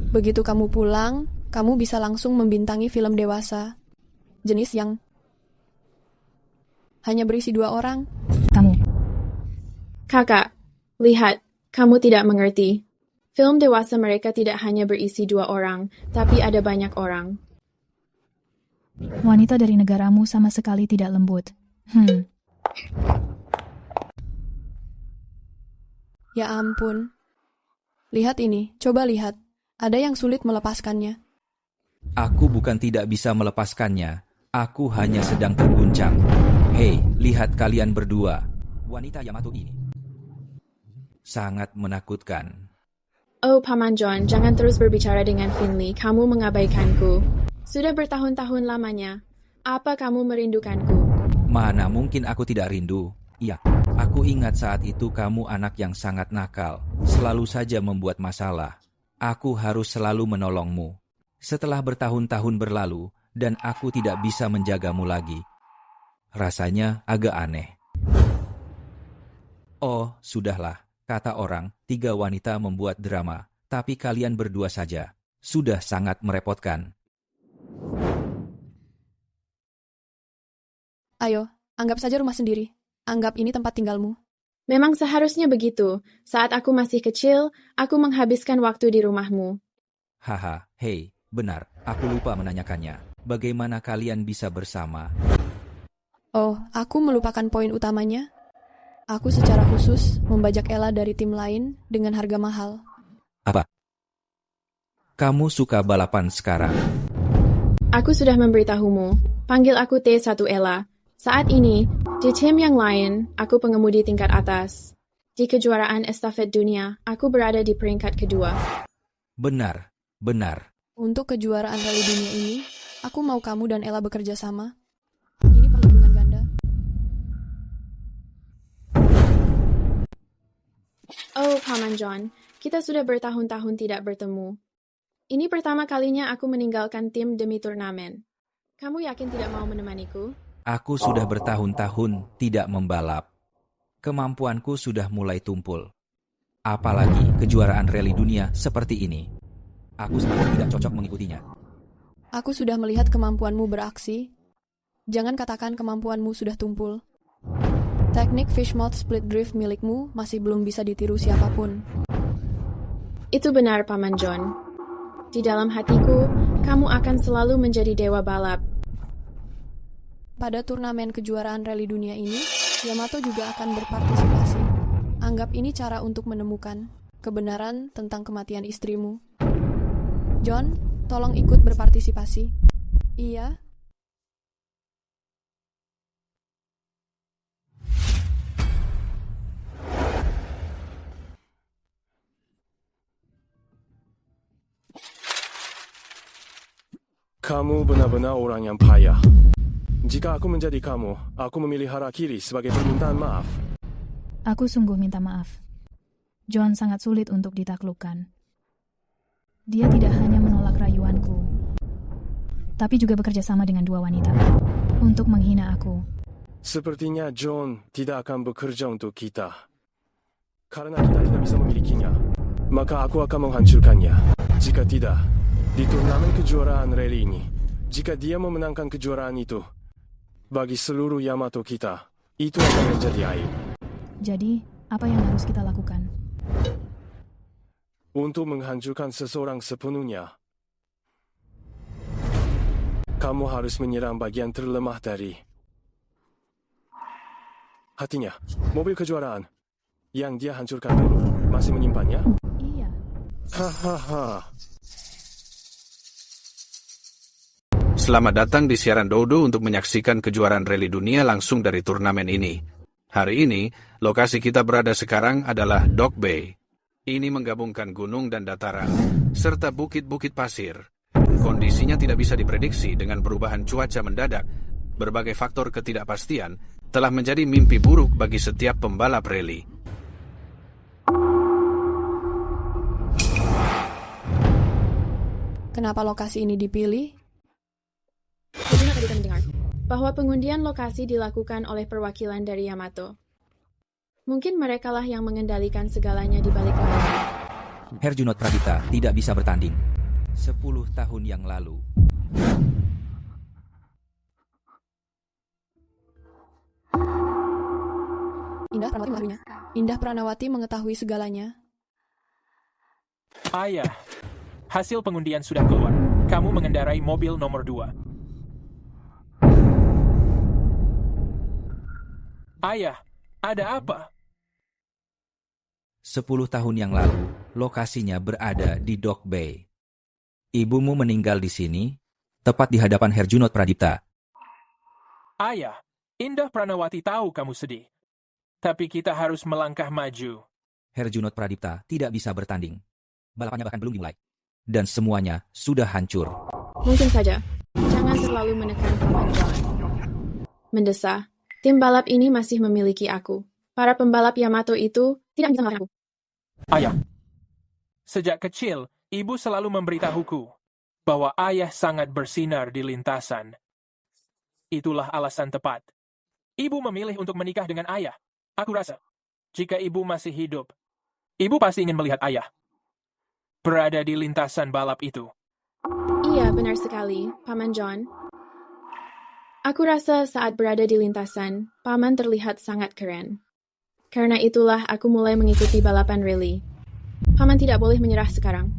Begitu kamu pulang, kamu bisa langsung membintangi film dewasa. Jenis yang hanya berisi 2 orang. Kamu. Kakak, lihat, kamu tidak mengerti. Film dewasa mereka tidak hanya berisi 2 orang, tapi ada banyak orang. Wanita dari negaramu sama sekali tidak lembut. Ya ampun. Lihat ini, coba lihat. Ada yang sulit melepaskannya. Aku bukan tidak bisa melepaskannya. Aku hanya sedang terguncang. Hei, lihat kalian berdua. Wanita Yamato ini sangat menakutkan. Oh, Paman John, jangan terus berbicara dengan Finley. Kamu mengabaikanku. Sudah bertahun-tahun lamanya. Apa kamu merindukanku? Mana mungkin aku tidak rindu. Ya, aku ingat saat itu kamu anak yang sangat nakal. Selalu saja membuat masalah. Aku harus selalu menolongmu. Setelah bertahun-tahun berlalu, dan aku tidak bisa menjagamu lagi. Rasanya agak aneh. Oh, sudahlah. Kata orang, 3 wanita membuat drama, tapi kalian berdua saja. Sudah sangat merepotkan. Ayo, anggap saja rumah sendiri. Anggap ini tempat tinggalmu. Memang seharusnya begitu. Saat aku masih kecil, aku menghabiskan waktu di rumahmu. Haha, hei, benar, aku lupa menanyakannya. Bagaimana kalian bisa bersama? Oh, aku melupakan poin utamanya. Aku secara khusus membajak Ella dari tim lain dengan harga mahal. Apa? Kamu suka balapan sekarang? Aku sudah memberitahumu. Panggil aku T1 Ella. Saat ini, di tim yang lain, aku pengemudi tingkat atas. Di kejuaraan estafet dunia, aku berada di peringkat kedua. Benar, benar. Untuk kejuaraan rally dunia ini, aku mau kamu dan Ella bekerja sama. Ini perlindungan ganda. Oh, Paman John, kita sudah bertahun-tahun tidak bertemu. Ini pertama kalinya aku meninggalkan tim demi turnamen. Kamu yakin tidak mau menemaniku? Aku sudah bertahun-tahun tidak membalap. Kemampuanku sudah mulai tumpul. Apalagi kejuaraan rally dunia seperti ini. Aku semakin tidak cocok mengikutinya. Aku sudah melihat kemampuanmu beraksi. Jangan katakan kemampuanmu sudah tumpul. Teknik fishmouth split drift milikmu masih belum bisa ditiru siapapun. Itu benar, Paman John. Di dalam hatiku, kamu akan selalu menjadi dewa balap. Pada turnamen kejuaraan rally dunia ini, Yamato juga akan berpartisipasi. Anggap ini cara untuk menemukan kebenaran tentang kematian istrimu. John, tolong ikut berpartisipasi. Iya. Kamu benar-benar orang yang payah. Jika aku menjadi kamu, aku memilih harakiri sebagai permintaan maaf. Aku sungguh minta maaf. John sangat sulit untuk ditaklukkan. Dia tidak hanya menolak rayuanku, tapi juga bekerja sama dengan dua wanita untuk menghina aku. Sepertinya John tidak akan bekerja untuk kita. Karena kita tidak bisa memilikinya, maka aku akan menghancurkannya. Jika tidak, di turnamen kejuaraan rally ini, jika dia memenangkan kejuaraan itu, bagi seluruh Yamato kita, itu akan menjadi aib. Jadi, apa yang harus kita lakukan? Untuk menghancurkan seseorang sepenuhnya, kamu harus menyerang bagian terlemah dari hatinya. Mobil kejuaraan yang dia hancurkan dulu, masih menyimpannya? Iya. Hahaha. Selamat datang di siaran Dodo untuk menyaksikan kejuaraan rally dunia langsung dari turnamen ini. Hari ini, lokasi kita berada sekarang adalah Dock Bay. Ini menggabungkan gunung dan dataran, serta bukit-bukit pasir. Kondisinya tidak bisa diprediksi dengan perubahan cuaca mendadak. Berbagai faktor ketidakpastian telah menjadi mimpi buruk bagi setiap pembalap rally. Kenapa lokasi ini dipilih? Bagaimana tadi kami dengar bahwa pengundian lokasi dilakukan oleh perwakilan dari Yamato. Mungkin merekalah yang mengendalikan segalanya di balik layar. Herjunot Pradipta tidak bisa bertanding. 10 tahun yang lalu. Indah Pranawati mengetahui segalanya. Ayah, hasil pengundian sudah keluar. Kamu mengendarai mobil nomor 2. Ayah, ada apa? 10 tahun yang lalu, lokasinya berada di Dock Bay. Ibumu meninggal di sini, tepat di hadapan Herjunot Pradipta. Ayah, Indah Pranawati tahu kamu sedih. Tapi kita harus melangkah maju. Herjunot Pradipta tidak bisa bertanding. Balapannya bahkan belum dimulai. Dan semuanya sudah hancur. Mungkin saja. Jangan terlalu menekan Paman John. Mendesah. Tim balap ini masih memiliki aku. Para pembalap Yamato itu tidak bisa mengalahkan aku. Ayah, sejak kecil, ibu selalu memberitahuku bahwa ayah sangat bersinar di lintasan. Itulah alasan tepat. Ibu memilih untuk menikah dengan ayah. Aku rasa, jika ibu masih hidup, ibu pasti ingin melihat ayah. berada di lintasan balap itu. Iya, benar sekali, Paman John. Aku rasa saat berada di lintasan, Paman terlihat sangat keren. Karena itulah aku mulai mengikuti balapan rally. Paman tidak boleh menyerah sekarang.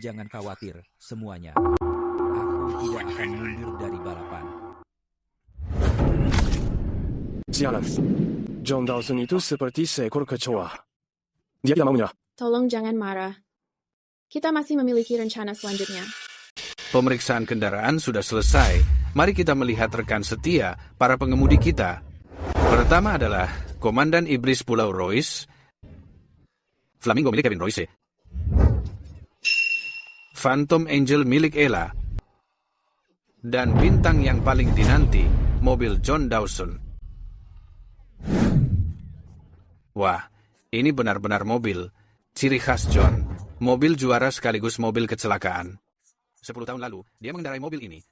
Jangan khawatir, semuanya. Aku tidak akan mundur dari balapan. Sialan. John Dawson itu seperti seekor kecoa. Dia tidak mau menyerah. Tolong jangan marah. Kita masih memiliki rencana selanjutnya. Pemeriksaan kendaraan sudah selesai. Mari kita melihat rekan setia para pengemudi kita. Pertama adalah Komandan Iblis Pulau Royce, Flamingo milik Kevin Royce, Phantom Angel milik Ella, dan bintang yang paling dinanti, mobil John Dawson. Wah, ini benar-benar mobil. Ciri khas John. Mobil juara sekaligus mobil kecelakaan. 10 tahun lalu, dia mengendarai mobil ini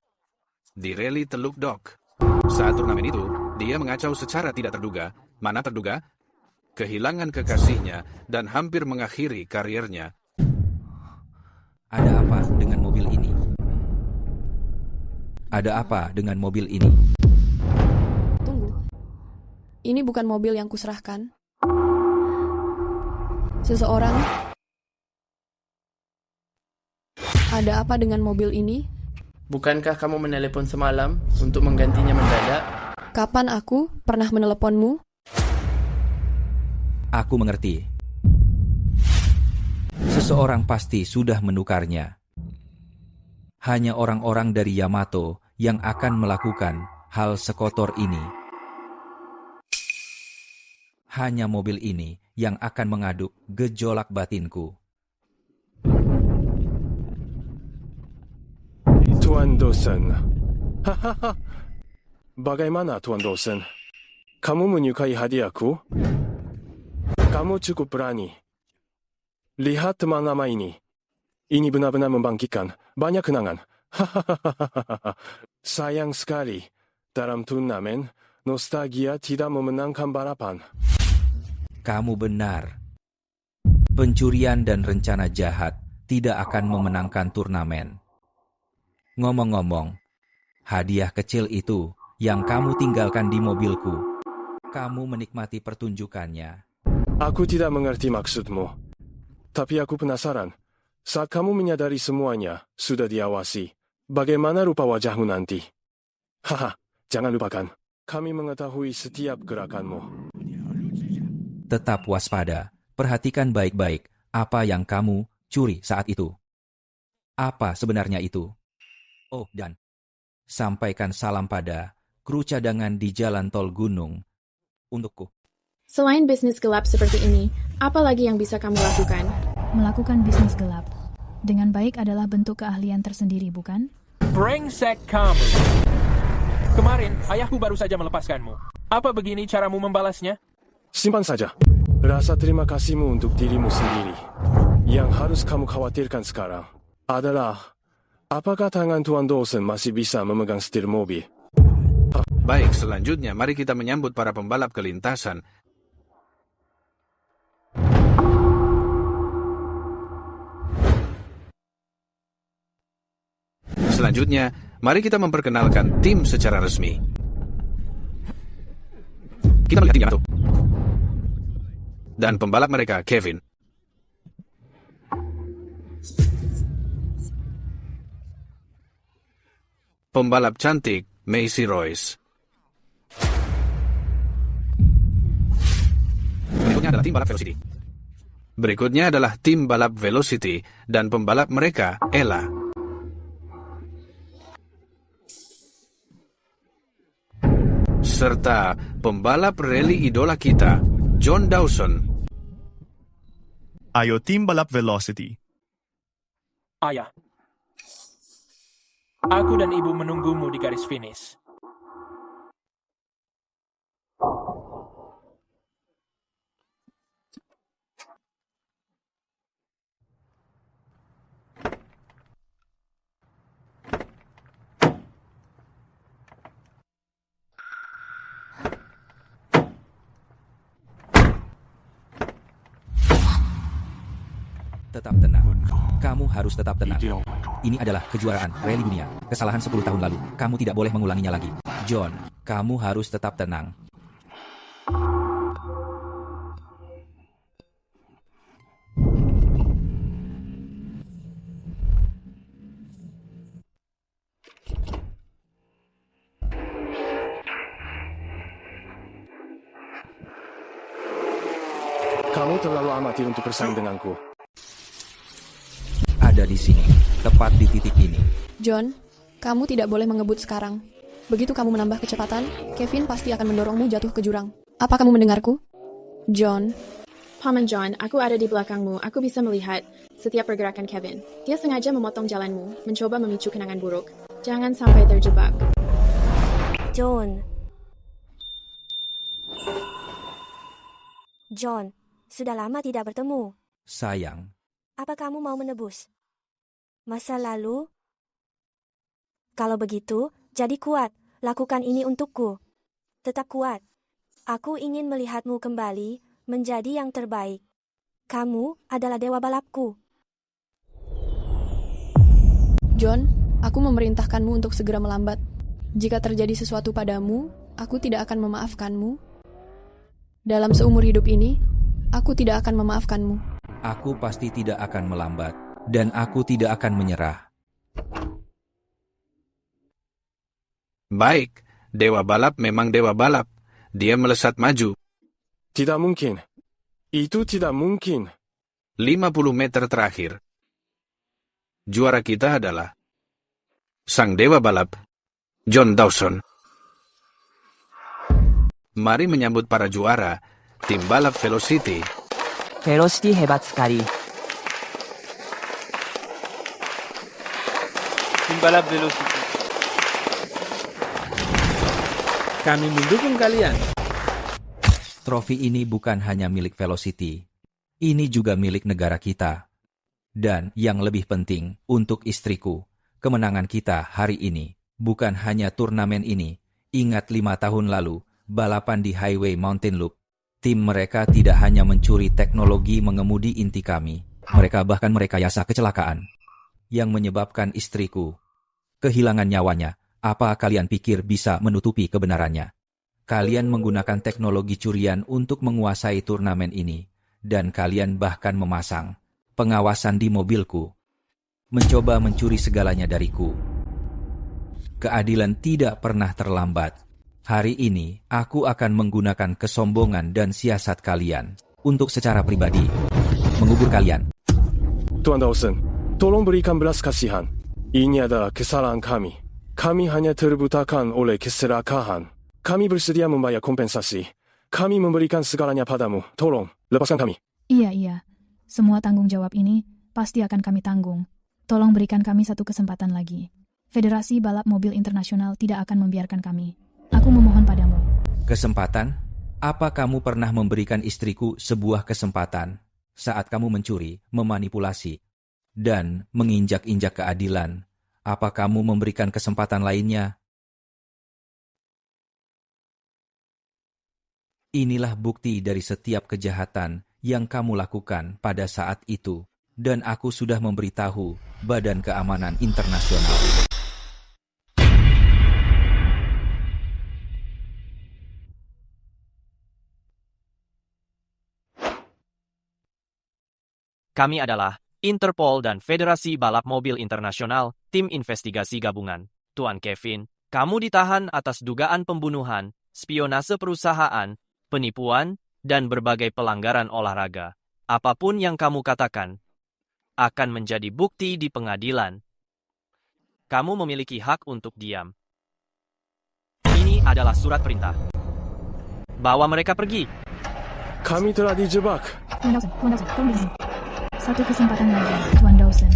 di rally Teluk Dock. Saat turnamen itu, dia mengacau secara tidak terduga. Mana terduga? Kehilangan kekasihnya dan hampir mengakhiri karirnya. Ada apa dengan mobil ini? Ada apa dengan mobil ini? Tunggu. Ini bukan mobil yang kuserahkan. Seseorang... Ada apa dengan mobil ini? Bukankah kamu menelepon semalam untuk menggantinya mendadak? Kapan aku pernah meneleponmu? Aku mengerti. Seseorang pasti sudah menukarnya. Hanya orang-orang dari Yamato yang akan melakukan hal sekotor ini. Hanya mobil ini yang akan mengaduk gejolak batinku. Tuan Dawson. Hahaha. Bagaimana, Tuan Dawson? Kamu menyukai hadiahku? Kamu cukup berani. Lihat teman lama ini. Ini benar-benar membangkitkan banyak kenangan. Hahaha. Sayang sekali, dalam turnamen, nostalgia tidak memenangkan balapan. Kamu benar. Pencurian dan rencana jahat tidak akan memenangkan turnamen. Ngomong-ngomong, hadiah kecil itu yang kamu tinggalkan di mobilku. Kamu menikmati pertunjukannya. Aku tidak mengerti maksudmu. Tapi aku penasaran. Saat kamu menyadari semuanya sudah diawasi, bagaimana rupa wajahmu nanti? Haha, jangan lupakan. Kami mengetahui setiap gerakanmu. Tetap waspada. Perhatikan baik-baik apa yang kamu curi saat itu. Apa sebenarnya itu? Oh, dan sampaikan salam pada kru cadangan di jalan tol gunung untukku. Selain bisnis gelap seperti ini, apa lagi yang bisa kamu lakukan? Melakukan bisnis gelap dengan baik adalah bentuk keahlian tersendiri, bukan? Brengsek kamu. Kemarin, ayahku baru saja melepaskanmu. Apa begini caramu membalasnya? Simpan saja. Rasa terima kasihmu untuk dirimu sendiri. Yang harus kamu khawatirkan sekarang adalah apakah tangan Tuan Dawson masih bisa memegang setir mobil? Baik, selanjutnya mari kita menyambut para pembalap ke lintasan. Selanjutnya, mari kita memperkenalkan tim secara resmi. Kita melihat tim Yamato. Dan pembalap mereka, Kevin. Pembalap cantik, Macy Royce. Berikutnya adalah tim balap Velocity. Berikutnya adalah tim balap Velocity dan pembalap mereka, Ella. Serta pembalap rally idola kita, John Dawson. Ayo tim balap Velocity. Ayah. Aku dan ibu menunggumu di garis finish. Tetap tenang. Kamu harus tetap tenang. Ini adalah kejuaraan rally dunia. Kesalahan 10 tahun lalu. Kamu tidak boleh mengulanginya lagi. John, kamu harus tetap tenang. Kamu terlalu amatir untuk bersaing denganku. Ada di sini, tepat di titik ini. John, kamu tidak boleh mengebut sekarang. Begitu kamu menambah kecepatan, Kevin pasti akan mendorongmu jatuh ke jurang. Apa kamu mendengarku? John. Paman John, aku ada di belakangmu. Aku bisa melihat setiap pergerakan Kevin. Dia sengaja memotong jalanmu, mencoba memicu kenangan buruk. Jangan sampai terjebak. John. John, sudah lama tidak bertemu. Sayang. Apa kamu mau menebus masa lalu? Kalau begitu, jadi kuat. Lakukan ini untukku. Tetap kuat. Aku ingin melihatmu kembali menjadi yang terbaik. Kamu adalah dewa balapku. John, aku memerintahkanmu untuk segera melambat. Jika terjadi sesuatu padamu, aku tidak akan memaafkanmu. Dalam seumur hidup ini, aku tidak akan memaafkanmu. Aku pasti tidak akan melambat, dan aku tidak akan menyerah. Baik, Dewa Balap memang Dewa Balap. Dia melesat maju. Tidak mungkin. Itu tidak mungkin. 50 meter terakhir. Juara kita adalah Sang Dewa Balap, John Dawson. Mari menyambut para juara, tim balap Velocity. Velocity hebat sekali. Tim balap Velocity. Kami mendukung kalian. Trofi ini bukan hanya milik Velocity. Ini juga milik negara kita. Dan yang lebih penting, untuk istriku, kemenangan kita hari ini bukan hanya turnamen ini. Ingat 5 tahun lalu, balapan di Highway Mountain Loop. Tim mereka tidak hanya mencuri teknologi mengemudi inti kami. Mereka bahkan merekayasa kecelakaan yang menyebabkan istriku kehilangan nyawanya. Apa kalian pikir bisa menutupi kebenarannya? Kalian menggunakan teknologi curian untuk menguasai turnamen ini. Dan kalian bahkan memasang pengawasan di mobilku. Mencoba mencuri segalanya dariku. Keadilan tidak pernah terlambat. Hari ini, aku akan menggunakan kesombongan dan siasat kalian untuk secara pribadi mengubur kalian. Tuan Dawson, tolong berikan belas kasihan. Ini adalah kesalahan kami. Kami hanya terbutakan oleh keserakahan. Kami bersedia membayar kompensasi. Kami memberikan segalanya padamu. Tolong, lepaskan kami. Iya. Semua tanggung jawab ini pasti akan kami tanggung. Tolong berikan kami satu kesempatan lagi. Federasi Balap Mobil Internasional tidak akan membiarkan kami. Aku memohon padamu. Kesempatan? Apa kamu pernah memberikan istriku sebuah kesempatan saat kamu mencuri, memanipulasi, dan menginjak-injak keadilan? Apa kamu memberikan kesempatan lainnya? Inilah bukti dari setiap kejahatan yang kamu lakukan pada saat itu, dan aku sudah memberitahu Badan Keamanan Internasional. Kami adalah Interpol dan Federasi Balap Mobil Internasional, tim investigasi gabungan. Tuan Kevin, kamu ditahan atas dugaan pembunuhan, spionase perusahaan, penipuan, dan berbagai pelanggaran olahraga. Apapun yang kamu katakan akan menjadi bukti di pengadilan. Kamu memiliki hak untuk diam. Ini adalah surat perintah. Bawa mereka pergi. Kami telah dijebak. Tuan Dawson, tolong di sini. Satu kesempatan lagi, Tuan Dawson.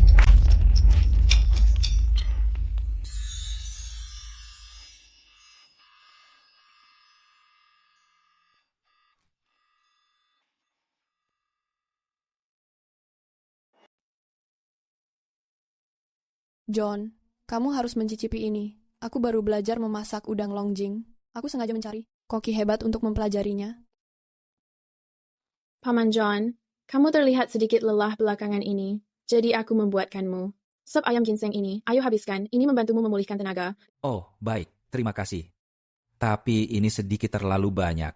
John, kamu harus mencicipi ini. Aku baru belajar memasak udang longjing. Aku sengaja mencari koki hebat untuk mempelajarinya. Paman John, Kamu terlihat sedikit lelah belakangan ini, jadi aku membuatkanmu. Sup ayam ginseng ini, ayo habiskan, ini membantumu memulihkan tenaga. Oh, baik, terima kasih. Tapi ini sedikit terlalu banyak.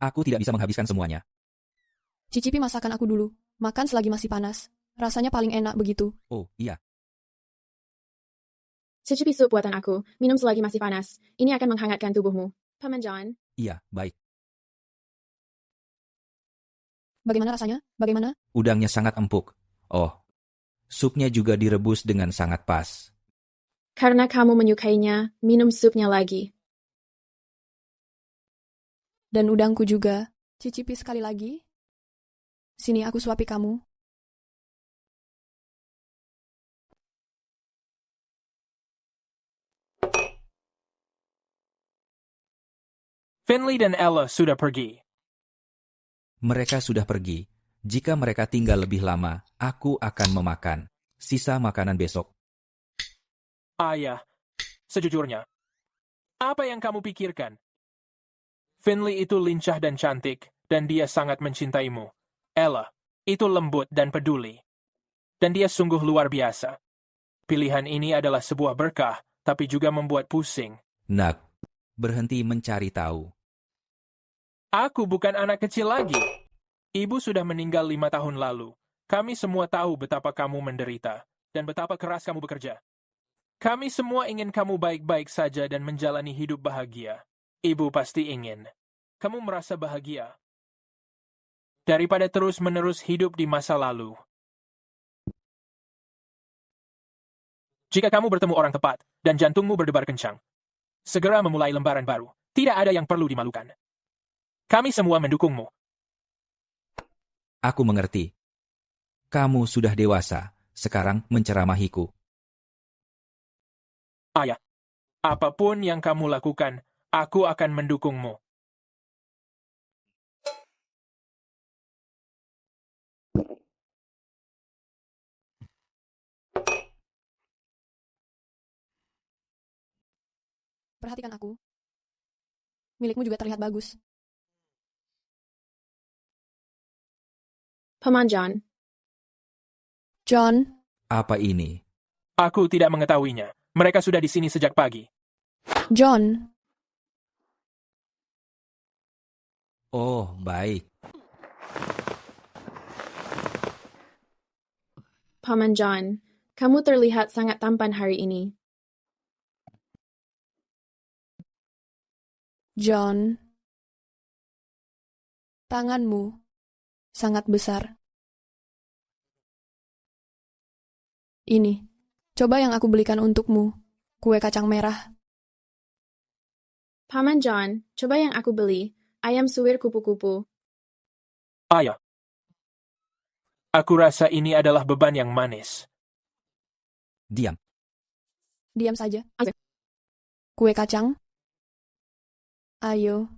Aku tidak bisa menghabiskan semuanya. Cicipi masakan aku dulu. Makan selagi masih panas. Rasanya paling enak begitu. Oh, iya. Cicipi sup buatan aku, minum selagi masih panas. Ini akan menghangatkan tubuhmu. Paman John. Iya, baik. Bagaimana rasanya? Bagaimana? Udangnya sangat empuk. Oh, supnya juga direbus dengan sangat pas. Karena kamu menyukainya, minum supnya lagi. Dan udangku juga. Cicipi sekali lagi. Sini aku suapi kamu. Finley dan Ella sudah pergi. Mereka sudah pergi. Jika mereka tinggal lebih lama, aku akan memakan sisa makanan besok. Ayah, sejujurnya, apa yang kamu pikirkan? Finley itu lincah dan cantik, dan dia sangat mencintaimu. Ella, itu lembut dan peduli. Dan dia sungguh luar biasa. Pilihan ini adalah sebuah berkah, tapi juga membuat pusing. Nak, berhenti mencari tahu. Aku bukan anak kecil lagi. Ibu sudah meninggal 5 tahun lalu. Kami semua tahu betapa kamu menderita, dan betapa keras kamu bekerja. Kami semua ingin kamu baik-baik saja dan menjalani hidup bahagia. Ibu pasti ingin kamu merasa bahagia, daripada terus-menerus hidup di masa lalu. Jika kamu bertemu orang tepat, dan jantungmu berdebar kencang, segera memulai lembaran baru. Tidak ada yang perlu dimalukan. Kami semua mendukungmu. Aku mengerti. Kamu sudah dewasa, sekarang menceramahiku. Ayah, apapun yang kamu lakukan, aku akan mendukungmu. Perhatikan aku. Milikmu juga terlihat bagus. Paman John. John. Apa ini? Aku tidak mengetahuinya. Mereka sudah di sini sejak pagi. John. Oh, baik. Paman John, kamu terlihat sangat tampan hari ini. John. Tanganmu sangat besar. Ini, coba yang aku belikan untukmu, kue kacang merah. Paman John, coba yang aku beli, ayam suwir kupu-kupu. Ayah, aku rasa ini adalah beban yang manis. Diam. Diam saja. Kue kacang. Ayo.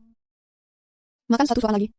Makan satu soal lagi.